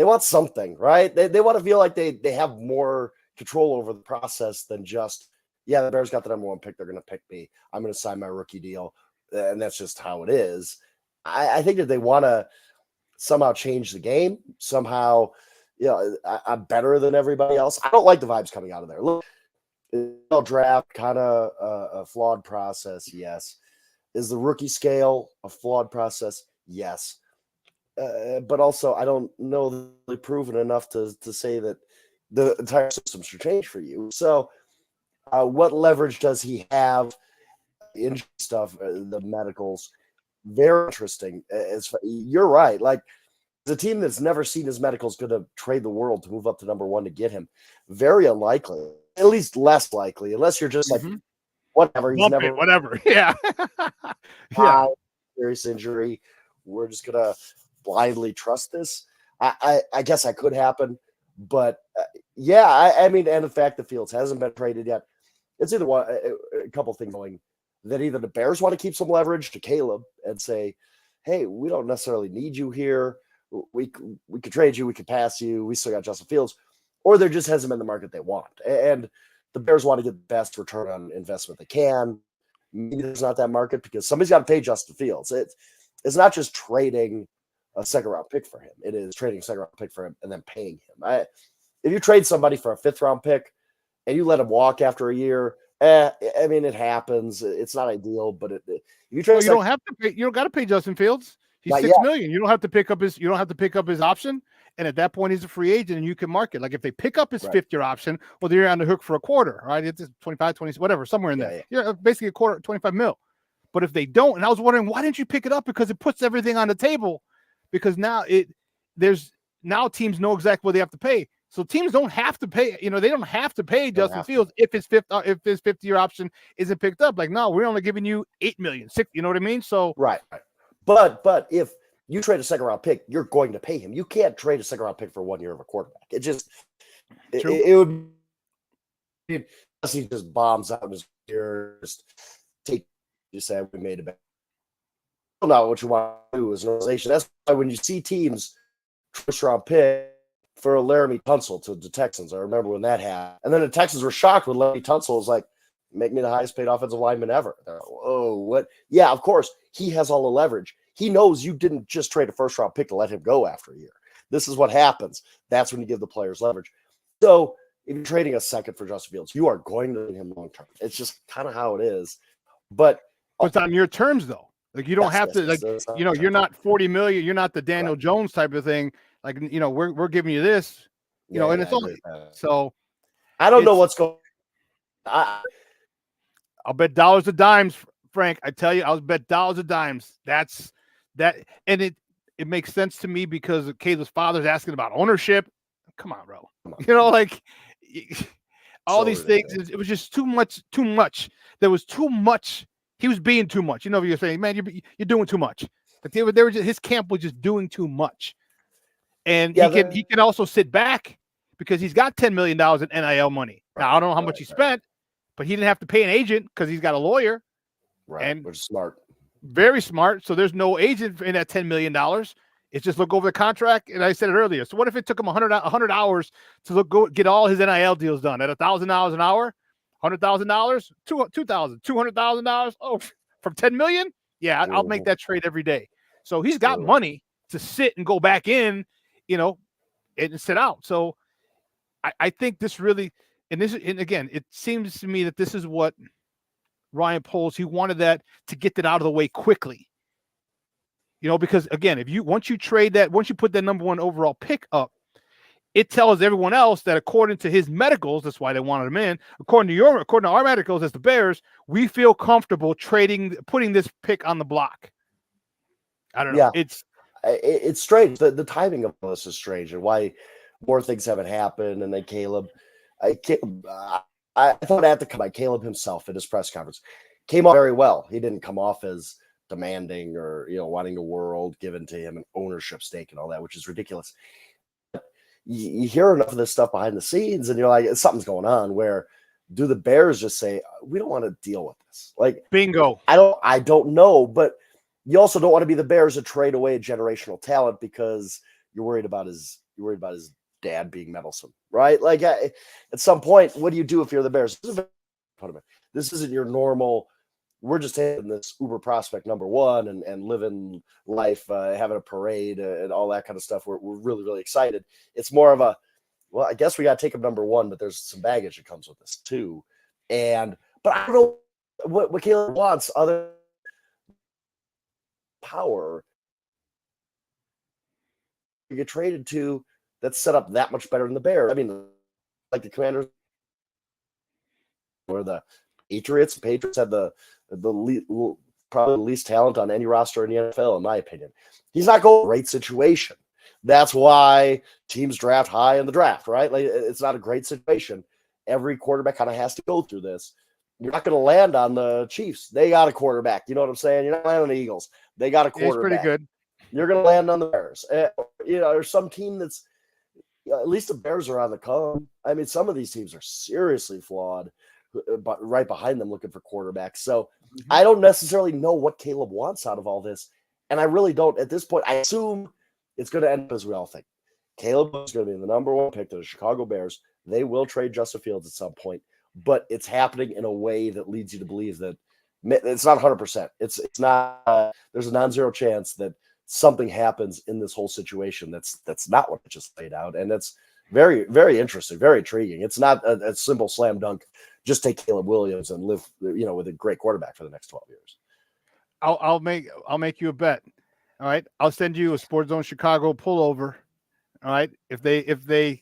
U: want something, right? They want to feel like they have more control over the process than just, yeah, the Bears got the number one pick. They're going to pick me. I'm going to sign my rookie deal. And that's just how it is. I think that they want to somehow change the game. Somehow, I'm better than everybody else. I don't like the vibes coming out of there. Look, draft kind of a flawed process. Yes. Is the rookie scale a flawed process? Yes. But also, I don't know they've proven enough to say that the entire system should change for you. So, what leverage does he have? Injury stuff, the medicals, very interesting. You're right. Like, the team that's never seen his medicals going to trade the world to move up to number one to get him. Very unlikely, at least less likely, unless you're just like, whatever. He's never,
E: whatever. Yeah.
U: Serious injury. We're just going to blindly trust this. I guess that could happen, but I mean, and the fact that Fields hasn't been traded yet, it's either a couple things going that either the Bears want to keep some leverage to Caleb and say, hey, we don't necessarily need you here. We could trade you. We could pass you. We still got Justin Fields, or there just hasn't been the market they want. And the Bears want to get the best return on investment they can. Maybe there's not that market because somebody's got to pay Justin Fields. It's not just trading a second-round pick for him. It is trading a second-round pick for him and then paying him. If you trade somebody for a fifth-round pick and you let him walk after a year, I mean, it happens. It's not ideal, but if you trade,
E: you don't have to pay. You don't got to pay Justin Fields. He's $6 million. You don't have to pick up his. You don't have to pick up his option. And at that point, he's a free agent, and you can market. Like if they pick up his fifth-year option, well, they're on the hook for a quarter, right? It's 25, 20, whatever, somewhere in there. You're basically a quarter, 25 mil. But if they don't, and I was wondering, why didn't you pick it up? Because it puts everything on the table. Because now teams know exactly what they have to pay. So teams don't have to pay. They don't have to pay Justin Fields if his fifth-year option isn't picked up. Like, no, we're only giving you $8 million, $6 million. You know what I mean? So
U: right. But if you trade a second-round pick, you're going to pay him. You can't trade a second-round pick for 1 year of a quarterback. It just it would. He just bombs out his year. You say we made a bet. Not what you want to do as an organization. That's why when you see teams first-round pick for Laramie Tunsil to the Texans, I remember when that happened. And then the Texans were shocked when Laramie Tunsil was like, make me the highest-paid offensive lineman ever. Like, whoa, what? Yeah, of course, he has all the leverage. He knows you didn't just trade a first-round pick to let him go after a year. This is what happens. That's when you give the players leverage. So if you're trading a second for Justin Fields, you are going to need him long-term. It's just kind of how it is. But
E: it's on your terms, though. Like, you don't have to, you're not 40 million. You're not the Daniel Jones type of thing. Like, we're giving you this, and it's only so.
U: I don't know what's going on.
E: I'll bet dollars of dimes, Frank. I tell you, I'll bet dollars of dimes. That's that. And it makes sense to me because Caleb's father's asking about ownership. Come on, bro. All these things. It was just too much. There was too much. He was being too much. You're saying, man, you're doing too much. But they were just, his camp was just doing too much. And he can also sit back because he's got $10 million in NIL money. Now, I don't know how much he spent, but he didn't have to pay an agent because he's got a lawyer.
U: Right,
E: and
U: which is smart.
E: Very smart. So there's no agent in that $10 million. It's just look over the contract. And I said it earlier. So what if it took him 100 hours to get all his NIL deals done at $1,000 an hour? $100,000, $200,000, $200,000. Oh, from $10 million? Yeah, I'll make that trade every day. So he's got money to sit and go back in, and sit out. So I think this really, and again, it seems to me that this is what Ryan Poles, he wanted that to get that out of the way quickly. Because again, once you put that number 1 overall pick up, it tells everyone else that according to his medicals, that's why they wanted him in. According to our medicals as the Bears, we feel comfortable putting this pick on the block. I don't know.
U: Yeah. It's strange. The timing of this is strange, and why more things haven't happened. And then Caleb, I thought I had to come by Caleb himself at his press conference. Came off very well. He didn't come off as demanding or wanting the world given to him, an ownership stake and all that, which is ridiculous. You hear enough of this stuff behind the scenes, and you're like, something's going on. Where do the Bears just say, we don't want to deal with this? Like,
E: bingo.
U: I don't know, but you also don't want to be the Bears to trade away a generational talent because you're worried about his dad being meddlesome, right? Like, at some point, what do you do if you're the Bears? This isn't your normal. We're just taking this uber prospect number 1 and living life, having a parade and all that kind of stuff. We're really, really excited. It's more of well, I guess we got to take him number 1, but there's some baggage that comes with this too. But I don't know what Caleb wants other power you get traded to that's set up that much better than the Bears. I mean, like the Commanders or the Patriots. The Patriots had probably the least talent on any roster in the NFL, in my opinion. He's not going to a great situation. That's why teams draft high in the draft, right? Like, it's not a great situation. Every quarterback kind of has to go through this. You're not going to land on the Chiefs. They got a quarterback. You know what I'm saying? You're not landing on the Eagles. They got a quarterback.
E: It's pretty good.
U: You're going to land on the Bears. There's some team that's at least the Bears are on the come. I mean, some of these teams are seriously flawed, but right behind them looking for quarterbacks. So I don't necessarily know what Caleb wants out of all this. And I really don't at this point. I assume it's going to end up as we all think. Caleb is going to be the number 1 pick to the Chicago Bears. They will trade Justin Fields at some point, but it's happening in a way that leads you to believe that it's not 100%. It's not, there's a non-zero chance that something happens in this whole situation that's not what I just laid out. And that's very, very interesting, very intriguing. It's not a simple slam dunk. Just take Caleb Williams and live, with a great quarterback for the next 12 years.
E: I'll make you a bet. All right. I'll send you a Sports Zone Chicago pullover. All right. If they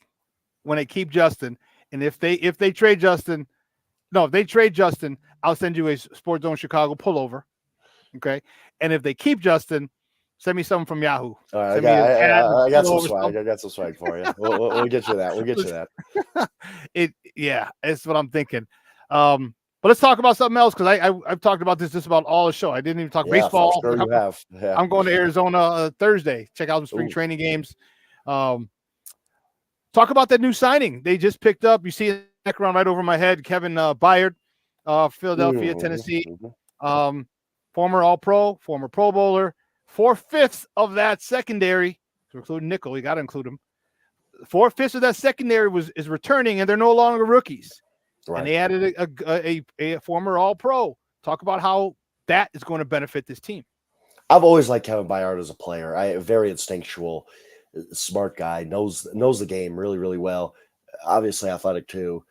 E: when they keep Justin, and if they trade Justin, I'll send you a Sports Zone Chicago pullover. Okay. And if they keep Justin, send me something from Yahoo.
U: All right,
E: Send me a hat,
U: I got some
E: polo or
U: swag.
E: something.
U: I got some swag for you. We'll get you that. We'll get you that.
E: Yeah, it's what I'm thinking. But let's talk about something else because I've talked about this just about all the show. I didn't even talk
U: Yeah, for
E: baseball.
U: sure you have. Yeah.
E: I'm going to Arizona Thursday. Check out the spring
U: Ooh.
E: training games. Talk about that new signing they just picked up. You see it background right over my head. Kevin Byard, Philadelphia, Tennessee. Former All-Pro, former Pro Bowler. 4/5 of that secondary, including nickel, you got to include him. 4/5 of that secondary is returning, and they're no longer rookies.
U: Right.
E: And they added a former All-Pro. Talk about how that is going to benefit this team.
U: I've always liked Kevin Byard as a player. Very instinctual, smart guy, knows the game really, really well. Obviously athletic too.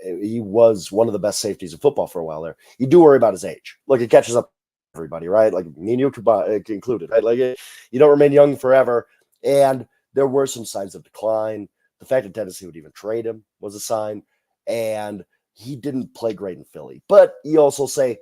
U: He was one of the best safeties in football for a while there. You do worry about his age. Look, it catches up to everybody, right? Like me and you included, right? Like you don't remain young forever. And there were some signs of decline. The fact that Tennessee would even trade him was a sign. And he didn't play great in Philly. But you also say,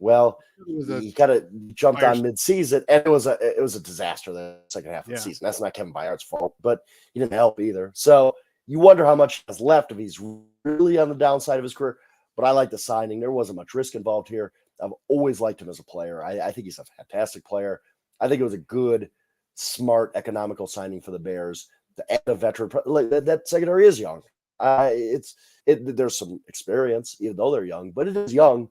U: well, he kind of jumped on mid-season, and it was a disaster the second half of the season. That's not Kevin Byard's fault, but he didn't help either. So you wonder how much has left if he's really on the downside of his career. But I like the signing. There wasn't much risk involved here. I've always liked him as a player. I think he's a fantastic player. I think it was a good, smart, economical signing for the Bears. To add a veteran, that secondary is young. There's some experience, even though they're young, but it is young.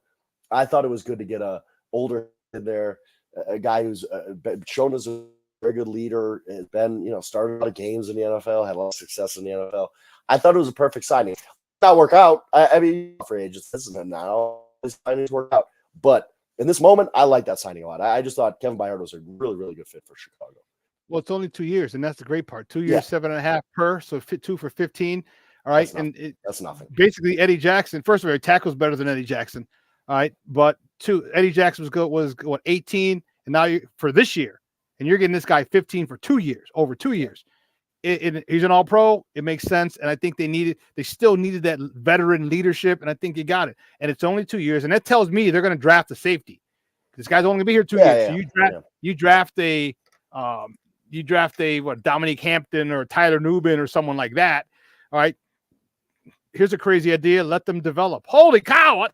U: I thought it was good to get a older in there, a guy who's been shown as a very good leader, has been, started a lot of games in the NFL, had a lot of success in the NFL. I thought it was a perfect signing. Not work out. I mean, free agents, this isn't now. This signings work out, but in this moment, I like that signing a lot. I just thought Kevin Byard was a really, really good fit for Chicago.
E: Well, it's only 2 years, and that's the great part. 2 years, 7.5 per, so 2 for 15. All right,
U: that's nothing.
E: Basically, Eddie Jackson. First of all, he tackles better than Eddie Jackson. All right, but Eddie Jackson was 18, and now for this year, and you're getting this guy 15 for 2 years, over 2 years. He's an All-Pro. It makes sense, and I think they still needed that veteran leadership, and I think you got it. And it's only 2 years, and that tells me they're going to draft a safety. This guy's only going to be here 2 years. So you draft a Dominique Hampton or Tyler Nubin or someone like that. All right. Here's a crazy idea. Let them develop. Holy cow.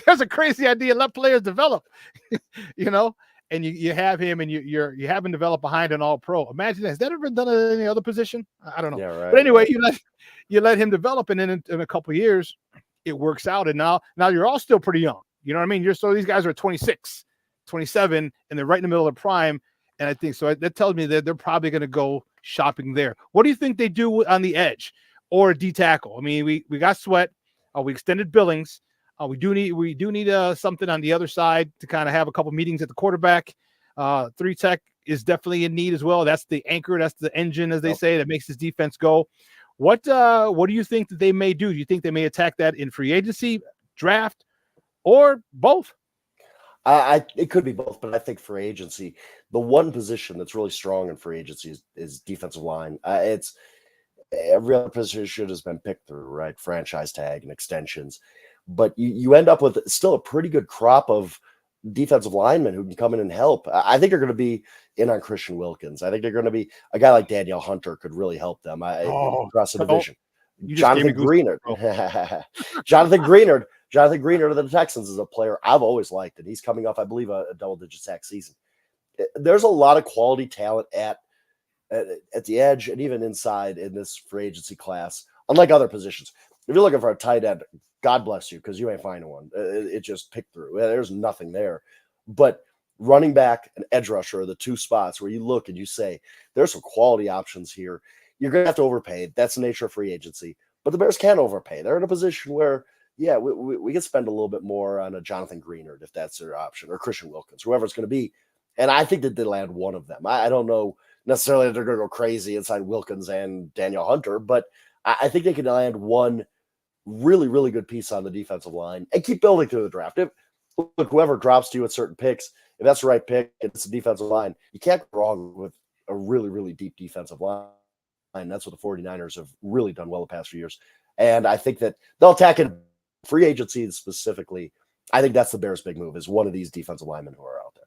E: There's a crazy idea. Let players develop, and you have him and you have him develop behind an All-Pro. Imagine that. Has that ever been done at any other position? I don't know.
U: Yeah, right,
E: but anyway, you let him develop, and then in a couple of years, it works out. And now you're all still pretty young. You know what I mean? These guys are 26, 27, and they're right in the middle of prime. And I think so. That tells me that they're probably going to go shopping there. What do you think they do on the edge or D tackle? I mean, we got Sweat. We extended Billings. We do need something on the other side to kind of have a couple meetings at the quarterback. 3 tech is definitely in need as well. That's the anchor. That's the engine, as they say, that makes this defense go. What do you think that they may do? Do you think they may attack that in free agency, draft, or both?
U: It could be both, but I think free agency, the one position that's really strong in free agency is defensive line. It's every other position has been picked through, right? Franchise tag and extensions, but you end up with still a pretty good crop of defensive linemen who can come in and help. I think they're going to be in on Christian Wilkins. I think they're going to be a guy like Danielle Hunter could really help them across the division. Jonathan Greenard. Jonathan Greenard of the Texans is a player I've always liked, and he's coming off, I believe, a double-digit sack season. There's a lot of quality talent at the edge and even inside in this free agency class, unlike other positions. If you're looking for a tight end, God bless you, because you ain't finding one. It just picked through. There's nothing there. But running back and edge rusher are the two spots where you look and you say, there's some quality options here. You're going to have to overpay. That's the nature of free agency. But the Bears can overpay. They're in a position where, we can spend a little bit more on a Jonathan Greenard if that's their option, or Christian Wilkins, whoever it's going to be. And I think that they land one of them. I don't know necessarily that they're going to go crazy inside Wilkins and Danielle Hunter, but I think they can land one really, really good piece on the defensive line and keep building through the draft. Look, whoever drops to you at certain picks, if that's the right pick, it's a defensive line. You can't go wrong with a really, really deep defensive line. That's what the 49ers have really done well the past few years. And I think that they'll attack it free agency specifically. I think that's the Bears' big move, is one of these defensive linemen who are out there.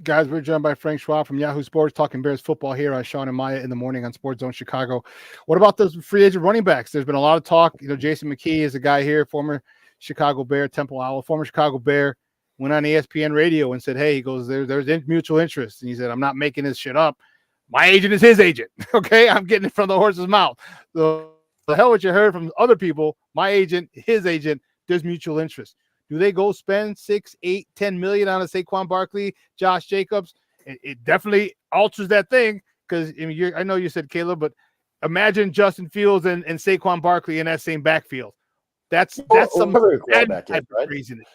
E: Guys, we're joined by Frank Schwab from Yahoo Sports, talking Bears football here on Shawn and Maya in the morning on Sports Zone Chicago. What about those free agent running backs? There's been a lot of talk. Jason McKee is a guy here, former Chicago Bear, Temple Owl, former Chicago Bear, went on ESPN radio and said, hey, he goes, there's mutual interest. And he said, I'm not making this shit up. My agent is his agent. Okay, I'm getting it from the horse's mouth. So the hell what you heard from other people, my agent, his agent, there's mutual interest. Do they go spend 6, 8, 10 million on a Saquon Barkley, Josh Jacobs? It definitely alters that thing because I know you said Caleb, but imagine Justin Fields and Saquon Barkley in that same backfield. That's some type of craziness.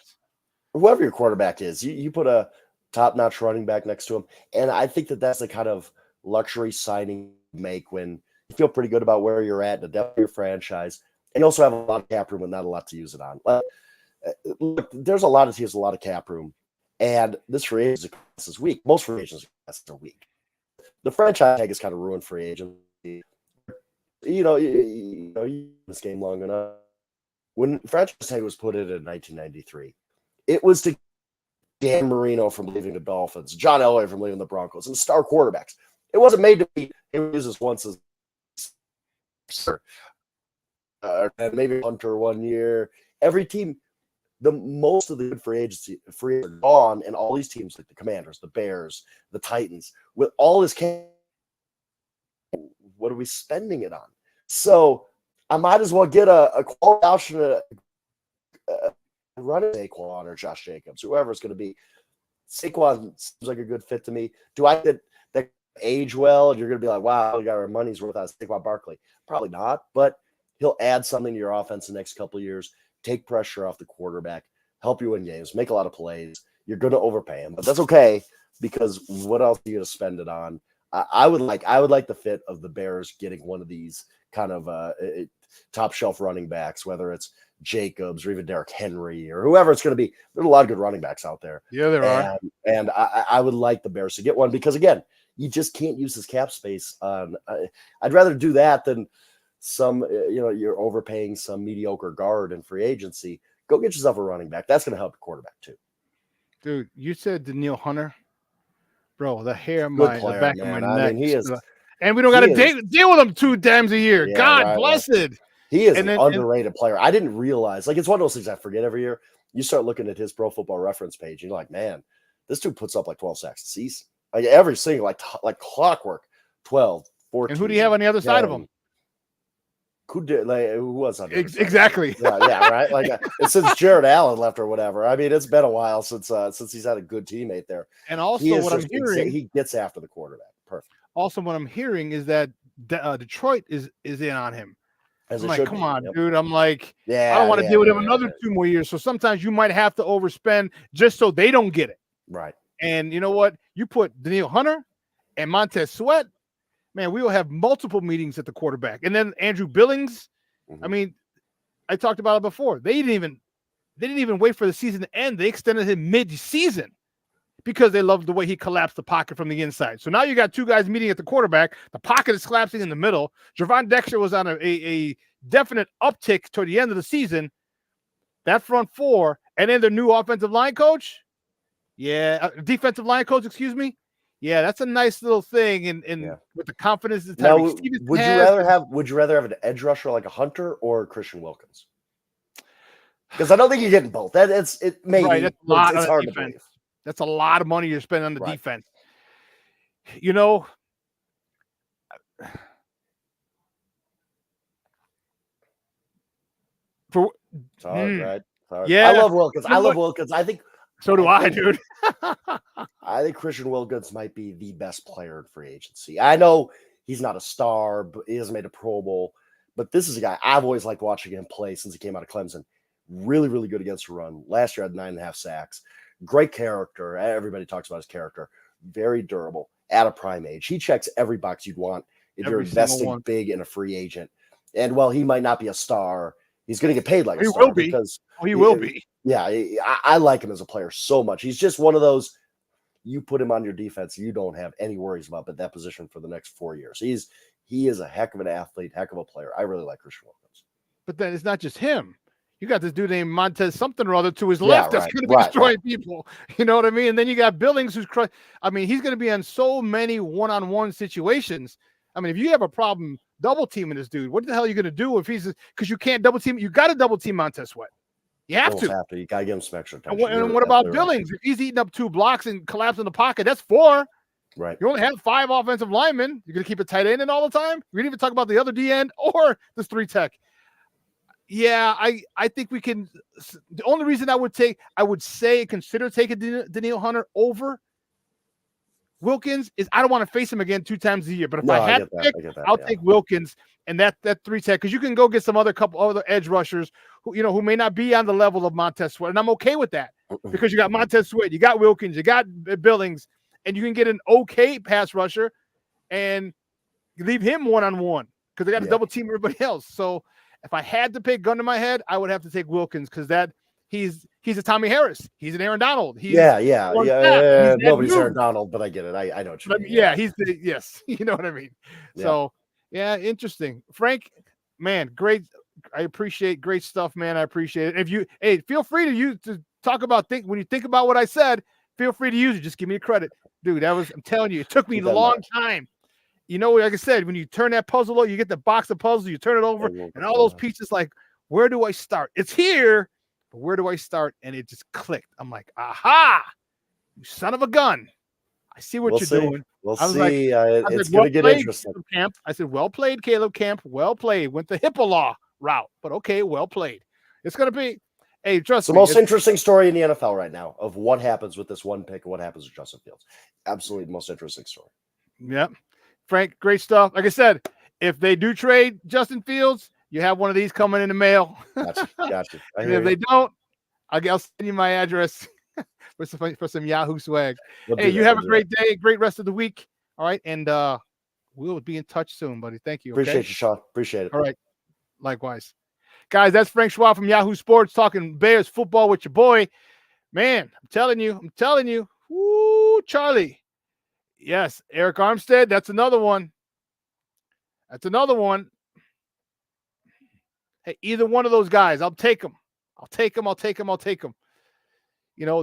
U: Whoever your quarterback is, you put a top-notch running back next to him, and I think that's the kind of luxury signing you make when you feel pretty good about where you're at in the depth of your franchise, and you also have a lot of cap room and not a lot to use it on. Look, there's a lot of teams, a lot of cap room, and this free agency class is weak. Most free agency classes are weak. The franchise tag is kind of ruined free agency. This game long enough. When franchise tag was put in 1993, it was to Dan Marino from leaving the Dolphins, John Elway from leaving the Broncos, and star quarterbacks. It wasn't made to be. It was just once as and maybe Hunter 1 year. Every team. Most of the good free agency are gone, and all these teams like the Commanders, the Bears, the Titans, with all this what are we spending it on? So I might as well get a quality option running Saquon or Josh Jacobs, whoever it's going to be. Saquon seems like a good fit to me. Do I get that age well? And you're going to be like, wow, we got our money's worth out of Saquon Barkley. Probably not, but he'll add something to your offense the next couple of years. Take pressure off the quarterback, help you win games, make a lot of plays. You're going to overpay him, but that's okay because what else are you going to spend it on? I would like the fit of the Bears getting one of these kind of top shelf running backs, whether it's Jacobs or even Derrick Henry or whoever it's going to be. There's a lot of good running backs out there.
E: Yeah, there are.
U: And I would like the Bears to get one because, again, you just can't use this cap space on. I'd rather do that than you're overpaying some mediocre guard in free agency. Go get yourself a running back. That's going to help the quarterback too.
E: Dude, you said Daniil Hunter, bro. The hair on the back of my neck.
U: I mean, he is,
E: and we don't got to deal with him 2 times a year.
U: Yeah,
E: God blessed.
U: Right. He is an underrated player. I didn't realize. Like, it's one of those things I forget every year. You start looking at his Pro Football Reference page, and you're like, man, this dude puts up like 12 sacks a season. Like every single, like clockwork, 12, 14.
E: And who do you have on the other side of him?
U: Who was on
E: exactly?
U: Yeah, right. Like since Jared Allen left or whatever. I mean, it's been a while since he's had a good teammate there.
E: And also, what I'm hearing,
U: he gets after the quarterback. Perfect.
E: Also, what I'm hearing is that Detroit is in on him.
U: I'm
E: like, come on, dude. I'm like,
U: I
E: don't want to deal with him another 2 more years. So sometimes you might have to overspend just so they don't get it.
U: Right.
E: And you know what? You put Daniil Hunter and Montez Sweat. Man, we will have multiple meetings at the quarterback. And then Andrew Billings. Mm-hmm. I mean, I talked about it before. They didn't even wait for the season to end. They extended him mid-season because they loved the way he collapsed the pocket from the inside. So now you got 2 guys meeting at the quarterback. The pocket is collapsing in the middle. Javon Dexter was on a definite uptick toward the end of the season. That front 4, and then the new offensive line coach. Yeah, defensive line coach, excuse me. Yeah, that's a nice little thing, and with the confidence that
U: now, would you rather have an edge rusher like a Hunter or Christian Wilkins? Because I don't think you're getting both. Maybe
E: right, that's a lot
U: it's
E: on
U: hard
E: defense.
U: to believe.
E: That's a lot of money you're spending on the defense. You know,
U: it's hard, right? It's hard.
E: Yeah,
U: I love Wilkins. I think
E: so do I, dude.
U: I think Christian Wilkins might be the best player in free agency. I know he's not a star, but he hasn't made a Pro Bowl. But this is a guy I've always liked watching him play since he came out of Clemson. Really, really good against the run. Last year had 9.5 sacks. Great character. Everybody talks about his character. Very durable. At a prime age. He checks every box you'd want if you're investing big in a free agent. And while he might not be a star, he's going to get paid like a star.
E: He will be.
U: Yeah, I like him as a player so much. He's just one of those, you put him on your defense, you don't have any worries about that position for the next 4 years. He is a heck of an athlete, heck of a player. I really like Christian Wilkins.
E: But then it's not just him. You got this dude named Montez something or other to his left that's going to be destroying people. You know what I mean? And then you got Billings who's he's going to be on so many one-on-one situations. I mean, if you have a problem double teaming this dude, what the hell are you going to do if he's because you can't double team? You got to double team Montez Sweat. You have to.
U: You got to give him some extra attention.
E: And what about Billings? If he's eating up 2 blocks and collapsing the pocket, that's 4.
U: Right.
E: You only have 5 offensive linemen. You're going to keep a tight end in all the time? We didn't even talk about the other D end or this 3 tech. Yeah, I think we can. The only reason I would consider taking Daniil Hunter over Wilkins is I don't want to face him again 2 times a year. But if I had to pick, I'll take Wilkins and that 3 tech because you can go get some couple other edge rushers who may not be on the level of Montez Sweat, and I'm okay with that because you got Montez Sweat, you got Wilkins, you got Billings, and you can get an okay pass rusher and leave him one-on-one because they got to double team everybody else. So if I had to pick gun to my head, I would have to take Wilkins because he's a Tommy Harris. He's an Aaron Donald.
U: Nobody's Aaron Donald, but I get it. I know what you mean.
E: He's yes. You know what I mean? Yeah. So, interesting. Frank, man, great. I appreciate great stuff, man. I appreciate it. If feel free to talk about when you think about what I said, feel free to use it. Just give me credit. Dude, I'm telling you, it took me a long time. Like I said, when you turn that puzzle over, you get the box of puzzles, you turn it over, and all those pieces, like, where do I start? It's here, but where do I start? And it just clicked. I'm like, aha, you son of a gun. I see what you're doing.
U: We'll see. It's going to get interesting.
E: Camp. I said, well played, Caleb Camp. Well played. Went the HIPAA law route, but okay, well played. It's going to be, trust me.
U: The most interesting story in the NFL right now of what happens with this one pick and what happens with Justin Fields. Absolutely the most interesting story.
E: Yep. Frank, great stuff. Like I said, if they do trade Justin Fields, you have one of these coming in the mail.
U: Gotcha.
E: And if they don't, I'll send you my address for some Yahoo swag. You have a great day, great rest of the week. All right, and we'll be in touch soon, buddy. Thank you.
U: Appreciate you, Shawn. Appreciate it.
E: All right, likewise. Guys, that's Frank Schwab from Yahoo Sports talking Bears football with your boy. Man, I'm telling you. Woo, Charlie. Yes, Eric Armstead. That's another one. Hey, either one of those guys, I'll take them.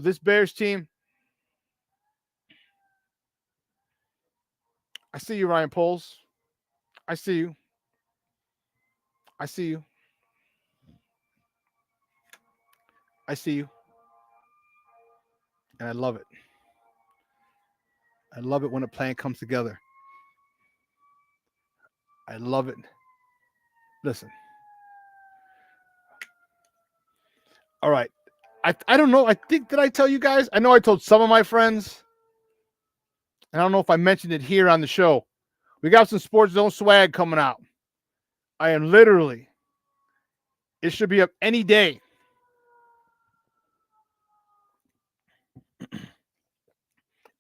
E: This Bears team. I see you, Ryan Poles. I see you. And I love it. I love it when a plan comes together. I love it. Listen. All right. I don't know. I think, did I tell you guys? I know I told some of my friends. And I don't know if I mentioned it here on the show. We got some Sports Zone swag coming out. I am literally, it should be up any day.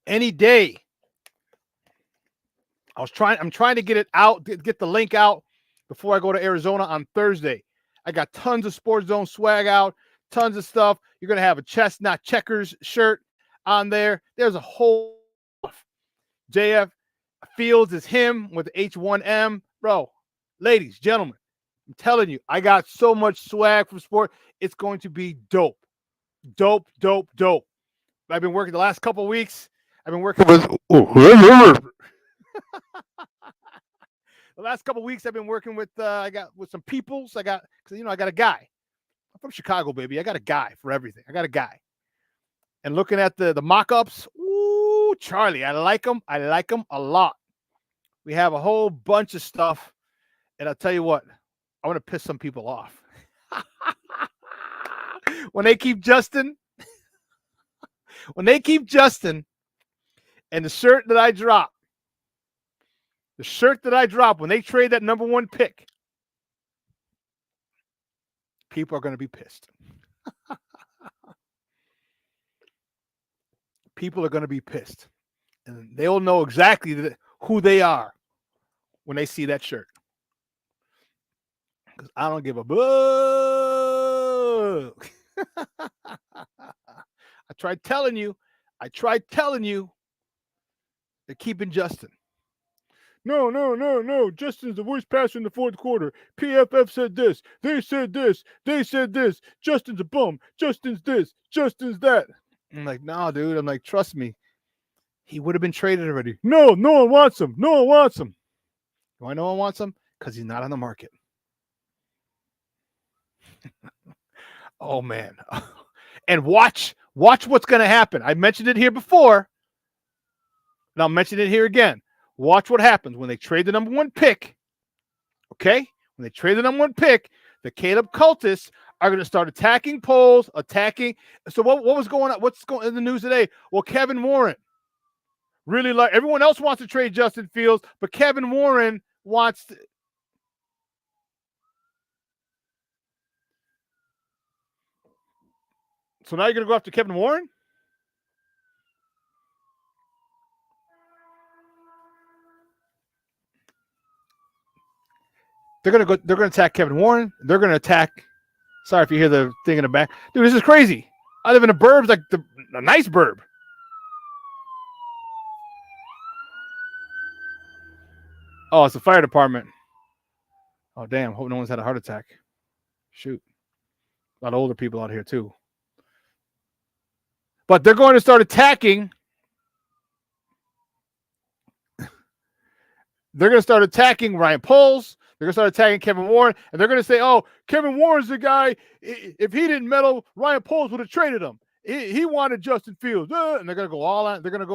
E: Any day. I'm trying to get it out, get the link out before I go to Arizona on Thursday. I got tons of Sports Zone swag out, tons of stuff. You're going to have a Chestnut Checkers shirt on there. There's a whole JF Fields is him with the H1M. Bro, ladies, gentlemen, I'm telling you, I got so much swag from sport. It's going to be dope. Dope. I've been working the last couple of weeks. I've been working with the last couple of weeks. I've been working with I got with some peoples. I got a guy. I'm from Chicago, baby. I got a guy for everything. I got a guy. And looking at the mock-ups, ooh, Charlie, I like them. I like them a lot. We have a whole bunch of stuff, and I'll tell you what, I want to piss some people off. When they keep Justin, and the shirt that I drop, when they trade that number 1 pick, people are going to be pissed. People are going to be pissed. And they'll know exactly who they are when they see that shirt. Because I don't give a book. I tried telling you. They're keeping Justin. No. Justin's the worst passer in the fourth quarter. PFF said this. They said this. They said this. Justin's a bum. Justin's this. Justin's that. I'm like, no, dude. I'm like, trust me. He would have been traded already. No one wants him. No one wants him. Why no one wants him? Because he's not on the market. Oh, man. And watch what's going to happen. I mentioned it here before. And I'll mention it here again. Watch what happens when they trade the number 1 pick. Okay? When they trade the number 1 pick, the Caleb cultists are going to start attacking polls, attacking. So what was going on? What's going in the news today? Well, Kevin Warren really like everyone else wants to trade Justin Fields, but Kevin Warren wants to. So now you're going to go after Kevin Warren? They're going to attack Kevin Warren. They're going to attack. Sorry if you hear the thing in the back. Dude, this is crazy. I live in a burb, like a nice burb. Oh, it's the fire department. Oh, damn. Hope no one's had a heart attack. Shoot. A lot of older people out here, too. But they're going to start attacking. They're going to start attacking Ryan Poles. They're going to start attacking Kevin Warren. And they're going to say, oh, Kevin Warren's the guy. If he didn't meddle, Ryan Poles would have traded him. He wanted Justin Fields. And they're going to go all out. They're going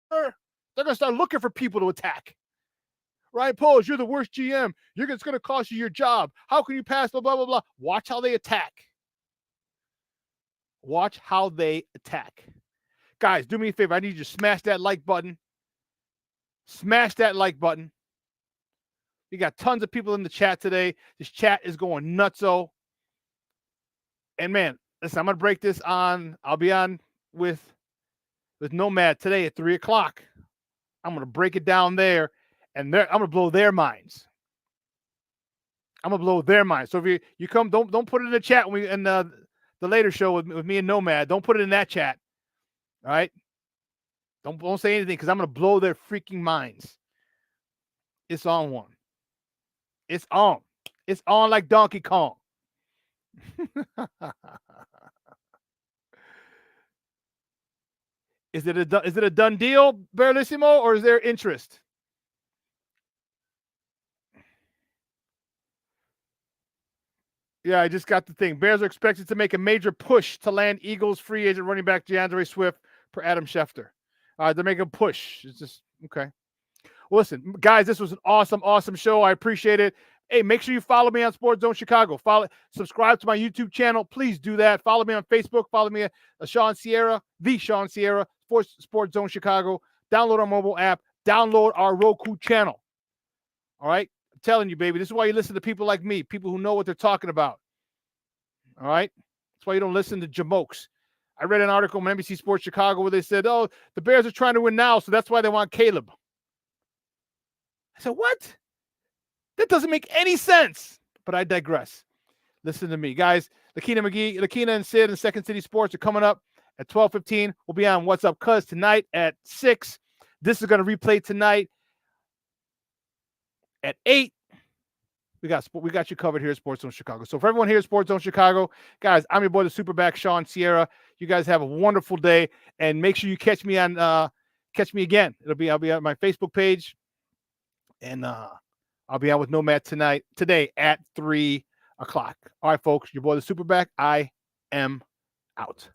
E: to start looking for people to attack. Ryan Poles, you're the worst GM. It's going to cost you your job. How can you pass blah, blah, blah, blah. Watch how they attack. Watch how they attack. Guys, do me a favor. I need you to smash that like button. Smash that like button. We got tons of people in the chat today. This chat is going nutso. And man, listen, I'm going to break this on. I'll be on with Nomad today at 3 o'clock. I'm going to break it down there. And I'm going to blow their minds. I'm going to blow their minds. So if you come, don't put it in the chat when we in the later show with me and Nomad. Don't put it in that chat. All right? Don't say anything because I'm going to blow their freaking minds. It's on one. It's on. It's on like Donkey Kong. Is it a done deal, Barlissimo, or is there interest? Yeah, I just got the thing. Bears are expected to make a major push to land Eagles free agent running back DeAndre Swift per Adam Schefter. They're making a push. It's just okay. Well, listen, guys, this was an awesome show. I appreciate it. Hey, make sure you follow me on Sports Zone Chicago. Subscribe to my YouTube channel. Please do that. Follow me on Facebook. Follow me at Shawn Sierra, the Shawn Sierra, Sports Zone Chicago. Download our mobile app. Download our Roku channel. All right? I'm telling you, baby, this is why you listen to people like me, people who know what they're talking about. All right? That's why you don't listen to jamokes. I read an article on NBC Sports Chicago where they said, oh, the Bears are trying to win now, so that's why they want Caleb. I said, what? That doesn't make any sense. But I digress. Listen to me. Guys, Lakina and Sid and Second City Sports are coming up at 12:15. We'll be on What's Up Cuz tonight at 6. This is going to replay tonight at 8. We got you covered here at Sports Zone Chicago. So for everyone here at Sports Zone Chicago, guys, I'm your boy, the SuperBack, Shawn Sierra. You guys have a wonderful day, and make sure you catch me again. I'll be on my Facebook page, and I'll be out with Nomad today at 3 o'clock. All right, folks, your boy, the SuperBack. I am out.